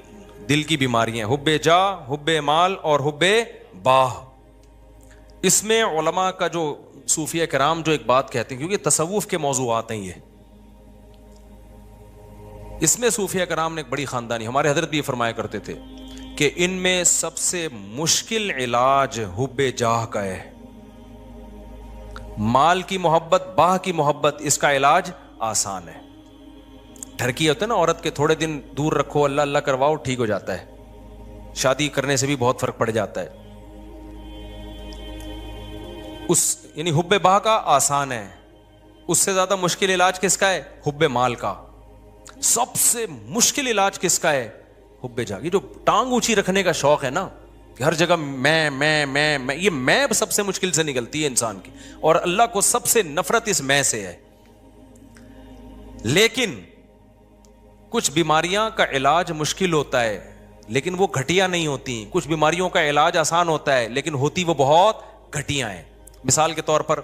دل کی بیماریاں, حب جاہ, حب مال اور حب باہ. اس میں علماء کا جو صوفیہ کرام جو ایک بات کہتے ہیں, کیونکہ تصوف کے موضوعات ہیں یہ, اس میں صوفیہ کرام نے ایک بڑی خاندانی, ہمارے حضرت بھی فرمایا کرتے تھے کہ ان میں سب سے مشکل علاج حب جاہ کا ہے. مال کی محبت, باہ کی محبت, اس کا علاج آسان ہے. ڈھرکی ہوتا ہے نا عورت کے, تھوڑے دن دور رکھو, اللہ اللہ کرواؤ, ٹھیک ہو جاتا ہے. شادی کرنے سے بھی بہت فرق پڑ جاتا ہے. اس یعنی حب باہ کا آسان ہے, اس سے زیادہ مشکل علاج کس کا ہے؟ حب مال کا. سب سے مشکل علاج کس کا ہے؟ حب جا. یہ جو ٹانگ اونچی رکھنے کا شوق ہے نا کہ ہر جگہ میں یہ میں سب سے مشکل سے نکلتی ہے انسان کی, اور اللہ کو سب سے نفرت اس میں سے ہے. لیکن کچھ بیماریاں کا علاج مشکل ہوتا ہے لیکن وہ گھٹیا نہیں ہوتی. کچھ بیماریوں کا علاج آسان ہوتا ہے لیکن ہوتی وہ بہت گھٹیا ہیں. مثال کے طور پر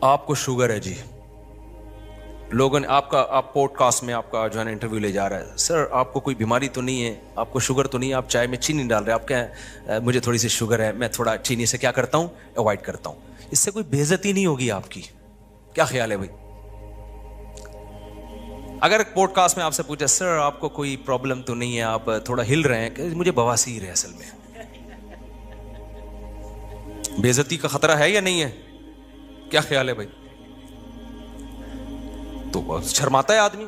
آپ کو شوگر ہے جی, لوگوں نے آپ پوڈ کاسٹ میں آپ کا جو ہے نا انٹرویو لے جا رہا ہے, سر آپ کو کوئی بیماری تو نہیں ہے, آپ کو شوگر تو نہیں ہے, آپ چائے میں چینی ڈال رہے ہیں, آپ کیا مجھے تھوڑی سی شوگر ہے, میں تھوڑا چینی سے کیا کرتا ہوں, اوائڈ کرتا ہوں. اس سے کوئی بے عزتی نہیں ہوگی آپ کی. کیا خیال ہے بھائی؟ اگر پوڈ کاسٹ میں آپ سے پوچھا سر آپ کو کوئی پرابلم تو نہیں ہے, آپ تھوڑا ہل رہے ہیں, کہ مجھے بواسیر ہے اصل میں, بے عزتی کا خطرہ ہے یا نہیں ہے؟ کیا خیال ہے بھائی؟ تو شرماتا ہے آدمی.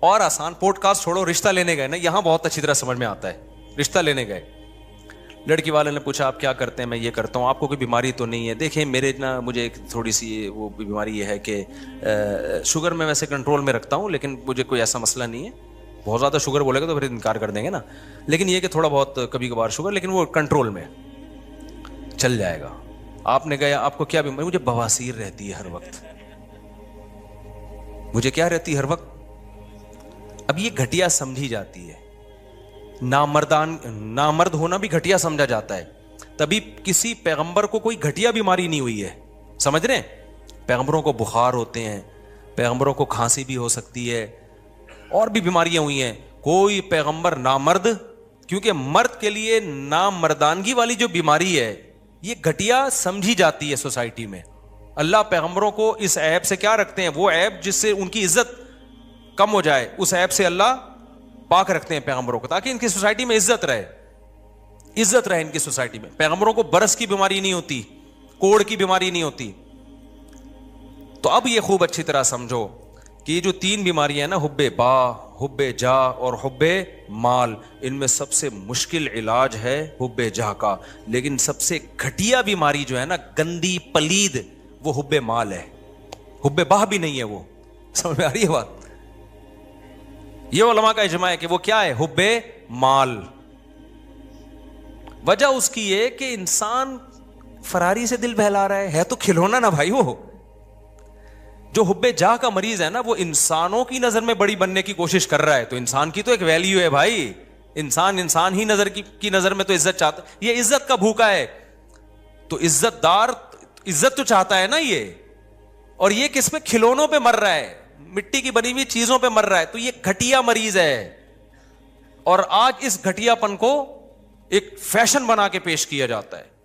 اور آسان, پوڈ کاسٹ چھوڑو, رشتہ لینے گئے نا, یہاں بہت اچھی طرح سمجھ میں آتا ہے. رشتہ لینے گئے, لڑکی والے نے پوچھا آپ کیا کرتے ہیں, میں یہ کرتا ہوں, آپ کو کوئی بیماری تو نہیں ہے؟ دیکھیں میرے نا مجھے ایک تھوڑی سی وہ بیماری یہ ہے کہ شوگر میں ویسے کنٹرول میں رکھتا ہوں لیکن مجھے کوئی ایسا مسئلہ نہیں ہے. بہت زیادہ شوگر بولے گا تو پھر انکار کر دیں گے نا, لیکن یہ کہ تھوڑا بہت کبھی کبھار شوگر, لیکن وہ کنٹرول میں چل جائے گا. آپ نے گیا, آپ کو کیا بیماری؟ مجھے بواسیر رہتی ہے ہر وقت. مجھے کیا رہتی ہے ہر وقت؟ اب یہ گھٹیا سمجھی جاتی ہے. نامرد ہونا بھی گھٹیا سمجھا جاتا ہے. تبھی کسی پیغمبر کو کوئی گھٹیا بیماری نہیں ہوئی ہے. سمجھ رہے ہیں؟ پیغمبروں کو بخار ہوتے ہیں, پیغمبروں کو کھانسی بھی ہو سکتی ہے, اور بھی بیماریاں ہوئی ہیں. کوئی پیغمبر نامرد, کیونکہ مرد کے لیے نامردانگی والی جو بیماری ہے یہ گھٹیا سمجھی جاتی ہے سوسائٹی میں. اللہ پیغمبروں کو اس عیب سے کیا رکھتے ہیں؟ وہ عیب جس سے ان کی عزت کم ہو جائے, اس عیب سے اللہ پاک رکھتے ہیں پیغمبروں کو, تاکہ ان کی سوسائٹی میں عزت رہے ان کی سوسائٹی میں. پیغمبروں کو برس کی بیماری نہیں ہوتی, کوڑ کی بیماری نہیں ہوتی. تو اب یہ خوب اچھی طرح سمجھو کہ یہ جو 3 بیماریاں ہیں نا, حب با, حب جا اور حب مال, ان میں سب سے مشکل علاج ہے حب جا کا. لیکن سب سے گھٹیا بیماری جو ہے نا, گندی پلید, وہ حب مال ہے. حب باہ بھی نہیں ہے وہ. سمجھ میں آ رہی ہے بات؟ یہ علماء کا اجماع ہے کہ وہ کیا ہے؟ حب مال. وجہ اس کی ہے کہ انسان فراری سے دل بہلا رہا ہے تو کھلونا نا بھائی. وہ جو حب جاہ کا مریض ہے نا, وہ انسانوں کی نظر میں بڑی بننے کی کوشش کر رہا ہے. تو انسان کی تو ایک ویلیو ہے بھائی, انسان ہی نظر کی نظر میں تو عزت چاہتا. یہ عزت کا بھوکا ہے, تو عزت دار عزت تو چاہتا ہے نا یہ, اور یہ کس پہ؟ کھلونوں پہ مر رہا ہے, مٹی کی بنی ہوئی چیزوں پہ مر رہا ہے. تو یہ گھٹیا مریض ہے, اور آج اس گھٹیا پن کو ایک فیشن بنا کے پیش کیا جاتا ہے.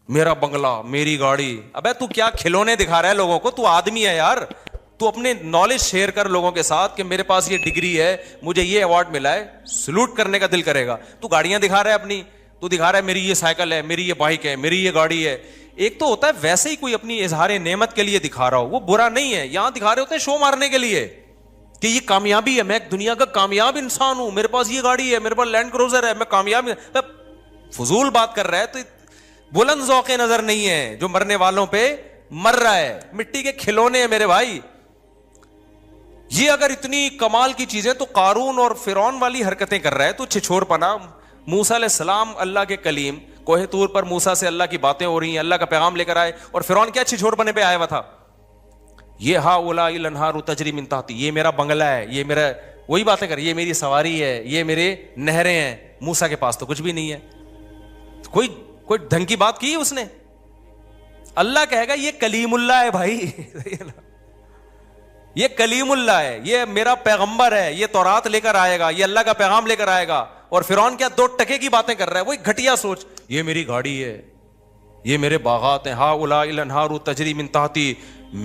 میرا بنگلہ, میری گاڑی. ابے تو کیا کھلونے دکھا رہا ہے لوگوں کو؟ تو آدمی ہے یار, تو اپنے نالج شیئر کر لوگوں کے ساتھ کہ میرے پاس یہ ڈگری ہے, مجھے یہ ایوارڈ ملا ہے, سلوٹ کرنے کا دل کرے گا. تو گاڑیاں دکھا رہا ہے اپنی, تو دکھا رہا ہے میری یہ سائیکل ہے, میری یہ بائک ہے, میری یہ گاڑی ہے. ایک تو ہوتا ہے ویسے ہی کوئی اپنی اظہار نعمت کے لیے دکھا رہا ہو, وہ برا نہیں ہے. یہاں دکھا رہے ہوتے ہیں شو مارنے کے لیے کہ یہ کامیابی ہے, میں دنیا کا کامیاب انسان ہوں, میرے پاس یہ گاڑی ہے, میرے پاس لینڈ کروزر ہے, میں کامیاب. فضول بات کر رہا ہے. تو بلند ذوق نظر نہیں ہے جو مرنے والوں پہ مر رہا ہے. مٹی کے کھلونے ہیں میرے بھائی. یہ اگر اتنی کمال کی چیزیں تو قارون اور فرعون والی حرکتیں کر رہا ہے تو چھچور پنا. موسیٰ علیہ السلام اللہ کے کلیم, کوہ طور پر موسیٰ سے اللہ کی باتیں ہو رہی ہیں, اللہ کا پیغام لے کر آئے, اور فرعون کیا چھچور پنے پہ آیا ہوا تھا؟ یہ ہاؤلاء الانہار تجری من تحتی, یہ میرا بنگلہ ہے, یہ میرا, وہی باتیں کر, یہ میری سواری ہے, یہ میرے نہریں ہیں. موسیٰ کے پاس تو کچھ بھی نہیں ہے. کوئی ڈھنگ کی بات کی اس نے؟ اللہ کہے گا یہ کلیم اللہ ہے بھائی. یہ کلیم اللہ ہے, یہ میرا پیغمبر ہے, یہ تورات لے کر آئے گا, یہ اللہ کا پیغام لے کر آئے گا. اور فرعون کیا 2 ٹکے کی باتیں کر رہا ہے, وہی گھٹیا سوچ. یہ میری گاڑی ہے, یہ میرے باغات ہیں, ہاؤلاء الانہار تجری من تحتی,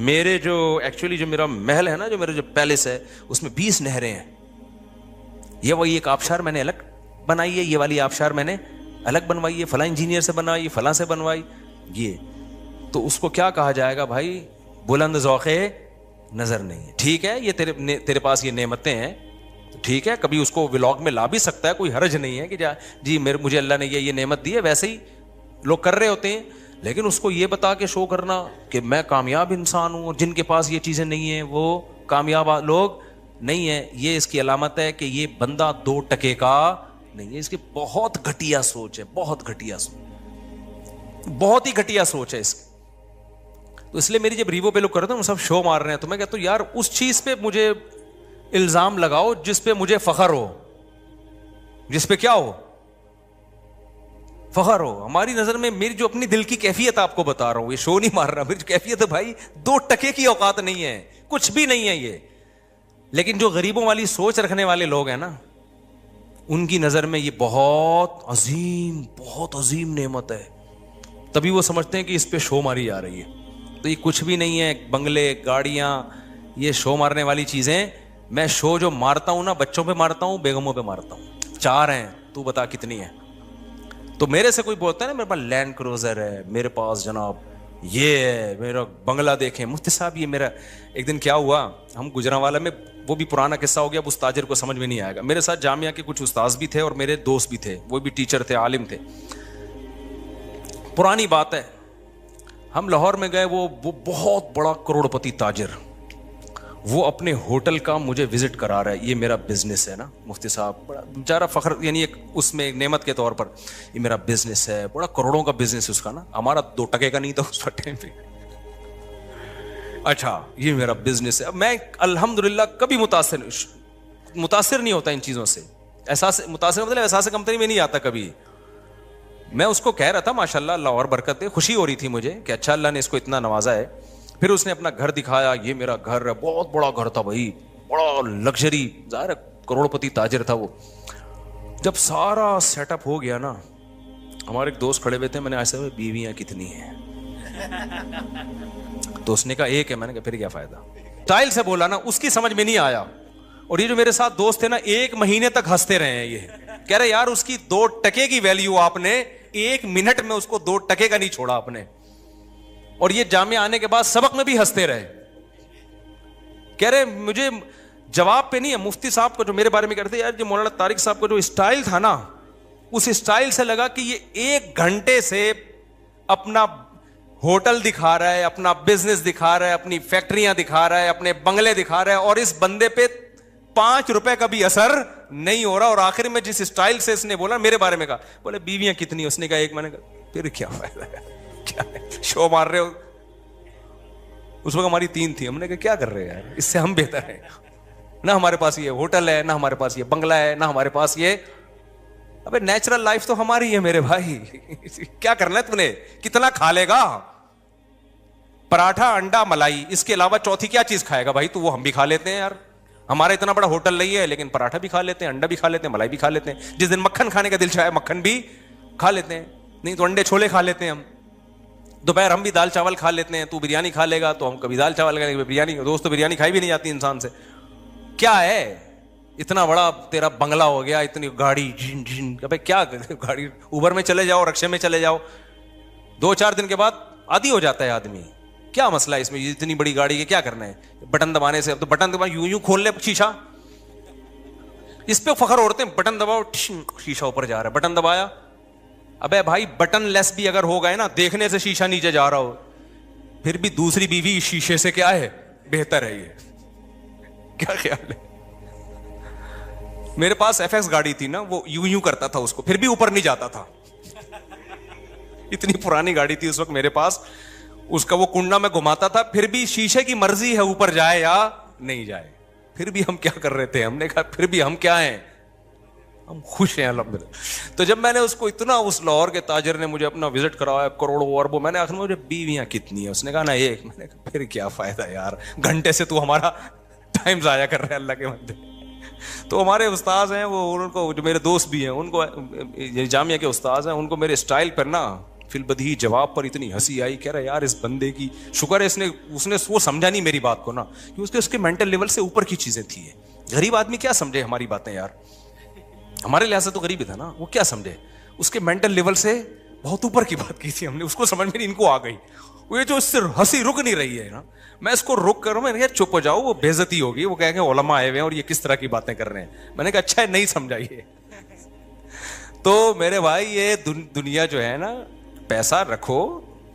میرے جو ایکچولی جو میرا محل ہے نا, جو میرا جو پیلس ہے, اس میں 20 نہریں ہیں. یہ وہی ایک آبشار میں نے الگ بنائی ہے, یہ والی آبشار میں نے الگ بنوائی ہے, فلاں انجینئر سے بنوائی, فلاں سے بنوائی. یہ تو اس کو کیا کہا جائے گا بھائی؟ بلند ذوق نظر نہیں ہے. ٹھیک ہے, یہ تیرے پاس یہ نعمتیں ہیں, ٹھیک ہے, کبھی اس کو ولاگ میں لا بھی سکتا ہے, کوئی حرج نہیں ہے کہ جی مجھے اللہ نے یہ نعمت دی ہے. ویسے ہی لوگ کر رہے ہوتے ہیں, لیکن اس کو یہ بتا کے شو کرنا کہ میں کامیاب انسان ہوں، اور جن کے پاس یہ چیزیں نہیں ہیں وہ کامیاب لوگ نہیں ہیں، یہ اس کی علامت ہے کہ یہ بندہ 2 ٹکے کا نہیں ہے. اس کی بہت گھٹیا سوچ ہے، بہت گھٹیا سوچ، بہت ہی گھٹیا سوچ ہے اس کی. تو اس لیے میری جب ریوو پہ لوگ کرتے ہیں وہ سب شو مار رہے ہیں، تو میں کہتا ہوں یار اس چیز پہ مجھے الزام لگاؤ جس پہ مجھے فخر ہو، جس پہ کیا ہو، فخر ہو. ہماری نظر میں میری جو اپنی دل کی کیفیت آپ کو بتا رہا ہوں، یہ شو نہیں مار رہا، میری کیفیت ہے بھائی 2 ٹکے کی اوقات نہیں ہے، کچھ بھی نہیں ہے یہ. لیکن جو غریبوں والی سوچ رکھنے والے لوگ ہیں نا، ان کی نظر میں یہ بہت عظیم نعمت ہے، تبھی وہ سمجھتے ہیں کہ اس پہ شو ماری جا رہی ہے. تو یہ کچھ بھی نہیں ہے، بنگلے، گاڑیاں، یہ شو مارنے والی چیزیں. میں شو جو مارتا ہوں نا، بچوں پہ مارتا ہوں، بیگموں پہ مارتا ہوں. 4 ہیں، تو بتا کتنی ہے. تو میرے سے کوئی بولتا ہے نا میرے پاس لینڈ کروزر ہے، میرے پاس جناب یہ ہے، میرا بنگلہ دیکھیں. مفتی صاحب یہ میرا ایک دن کیا ہوا، ہم گجرانوالہ میں، وہ بھی پرانا قصہ ہو گیا، اب اس تاجر کو سمجھ میں نہیں آئے گا. میرے ساتھ جامعہ کے کچھ استاذ بھی تھے اور میرے دوست بھی تھے، وہ بھی ٹیچر تھے، عالم تھے. پرانی بات ہے، ہم لاہور میں گئے، وہ بہت بڑا کروڑپتی تاجر، وہ اپنے ہوٹل کا مجھے وزٹ کرا رہا ہے. یہ میرا بزنس ہے نا مفتی صاحب، بڑا بیچارہ فخر، یعنی ایک اس میں ایک نعمت کے طور پر، یہ میرا بزنس ہے، بڑا کروڑوں کا بزنس ہے اس کا نا، ہمارا 2 ٹکے کا نہیں تھا اس ٹائم پہ. اچھا یہ میرا بزنس ہے. میں الحمدللہ کبھی متاثر نہیں ہوتا ان چیزوں سے، احساس متاثر مطلب احساس کمتری میں نہیں آتا کبھی. میں اس کو کہہ رہا تھا ماشاءاللہ اللہ اور برکت دے، خوشی ہو رہی تھی مجھے کہ اچھا اللہ نے اس کو اتنا نوازا ہے. پھر اس نے اپنا گھر دکھایا، یہ میرا گھر ہے، بہت بڑا گھر تھا بھائی، بڑا لگژری، ظاہر ہے کروڑپتی تاجر تھا وہ. جب سارا سیٹ اپ ہو گیا نا، ہمارے ایک دوست کھڑے ہوئے تھے، میں نے ایسے بیویاں کتنی ہیں، تو اس نے کہا 1 ہے. میں نے کہا پھر کیا فائدہ، اسٹائل سے بولا نا، اس کی سمجھ میں نہیں آیا. اور یہ جو میرے ساتھ دوست تھے نا، 1 مہینے تک ہنستے رہے ہیں، یہ کہہ رہے یار اس کی 2 ٹکے کی ویلیو آپ نے 1 منٹ میں اس کو 2 ٹکے کا نہیں چھوڑا آپ نے. اور یہ جامعہ آنے کے بعد سبق میں بھی ہنستے رہے. کہہ رہے مجھے جواب پہ نہیں ہے، مفتی صاحب کو جو میرے بارے میں کہتے یار جو مولانا طارق صاحب کو جو اسٹائل تھا نا، اس اسٹائل سے لگا کہ یہ 1 گھنٹے سے اپنا ہوٹل دکھا رہا ہے، اپنا بزنس دکھا رہا ہے، اپنی فیکٹریاں دکھا رہا ہے، اپنے بنگلے دکھا رہا ہے، اور اس بندے پہ 5 روپے کا بھی اثر نہیں ہو رہا. اور آخر میں جس اسٹائل سے اس نے بولا میرے بارے میں کہا، بولے بیویاں کتنی، اس نے کہا 1. میں نے کہا پھر کیا فائدہ ہے، کیا شو مار رہے ہو. اس وقت ہماری 3 تھی. ہم نے کہا کیا کر رہے ہیں یار، اس سے ہم بہتر ہیں، نہ ہمارے پاس یہ ہوٹل ہے، نہ ہمارے پاس یہ بنگلہ ہے، نہ ہمارے پاس یہ. ابے نیچرل لائف تو ہماری ہے میرے بھائی، کیا کرنا ہے تم نے، کتنا کھا لے گا، پراٹھا، انڈا، ملائی، اس کے علاوہ چوتھی کیا چیز کھائے گا بھائی. تو وہ ہم بھی کھا لیتے ہیں یار، ہمارا اتنا بڑا ہوٹل نہیں ہے لیکن پراٹھا بھی کھا لیتے ہیں، انڈا بھی کھا لیتے ہیں، ملائی بھی کھا لیتے ہیں. جس دن مکھن کھانے کا دل چاہے مکھن بھی کھا لیتے ہیں، نہیں تو انڈے چھولے کھا لیتے ہیں. ہم دوپہر ہم بھی دال چاول کھا لیتے ہیں. تو بریانی کھا لے گا تو ہم کبھی دال چاول کھائیں گے. بریانی دوست تو بریانی کھائی بھی نہیں جاتی انسان سے. کیا ہے اتنا بڑا تیرا بنگلہ ہو گیا، اتنی گاڑی، جھن جھن، ابے کیا گاڑی، اوبر میں چلے جاؤ، رکشے میں چلے جاؤ، 2-4 دن کے بعد عادی ہو جاتا ہے آدمی. کیا مسئلہ ہے اس میں، اتنی بڑی گاڑی کے کیا کرنا ہے، بٹن دبانے سے. اب تو بٹن دبا یوں کھول لے شیشہ، اس پہ فخر اڑتے ہیں، بٹن دباؤ شیشہ اوپر جا رہا ہے، بٹن دبایا. ابے بھائی بٹن لیس بھی اگر ہو گئے نا، دیکھنے سے شیشہ نیچے جا رہا ہو، پھر بھی دوسری بیوی شیشے سے کیا ہے، بہتر ہے. یہ کیا خیال ہے. میرے پاس FX گاڑی تھی نا، وہ یوں کرتا تھا اس کو، پھر بھی اوپر نہیں جاتا تھا. اتنی پرانی گاڑی تھی اس وقت میرے پاس، اس کا وہ کنڈا میں گھماتا تھا، پھر بھی شیشے کی مرضی ہے اوپر جائے یا نہیں جائے. پھر بھی ہم کیا کر رہے تھے، ہم نے کہا پھر بھی ہم کیا ہیں، ہم خوش ہیں الحمدللہ. تو جب میں نے اس کو اتنا، اس لاہور کے تاجر نے مجھے اپنا وزٹ کرایا، کروڑوں اربوں، میں نے آخر میں مجھے بیویاں کتنی ہیں، اس نے کہا نا 1. میں نے کہا پھر کیا فائدہ یار، گھنٹے سے تو ہمارا ٹائم ضائع کر رہے ہیں اللہ کے بندے. تو ہمارے استاذ ہیں وہ، ان کو جو میرے دوست بھی ہیں، ان کو جامعہ کے استاذ ہیں، ان کو میرے اسٹائل پر نا فی البدیہی جواب پر اتنی ہنسی آئی. کہہ رہے یار اس بندے کی شکر ہے اس نے وہ سمجھا نہیں میری بات کو نا، کہ اس کے مینٹل لیول سے اوپر کی چیزیں تھی. غریب آدمی کیا سمجھے ہماری باتیں یار، ہمارے لحاظ سے تو غریب ہی تھا نا، وہ کیا سمجھے، اس کے مینٹل لیول سے بہت اوپر کی بات کی تھی ہم نے، اس کو سمجھ میں نہیں، ان کو آ گئی. وہ یہ جو اس سے ہنسی رک نہیں رہی ہے نا، میں اس کو رک کروں، میں نے کہا چپ ہو جاؤ، وہ بے عزتی ہوگی، وہ کہیں گے علماء آئے ہوئے ہیں اور یہ کس طرح کی باتیں کر رہے ہیں. میں نے کہا اچھا ہے نہیں سمجھائیے. تو میرے بھائی یہ دنیا جو ہے نا، پیسہ رکھو،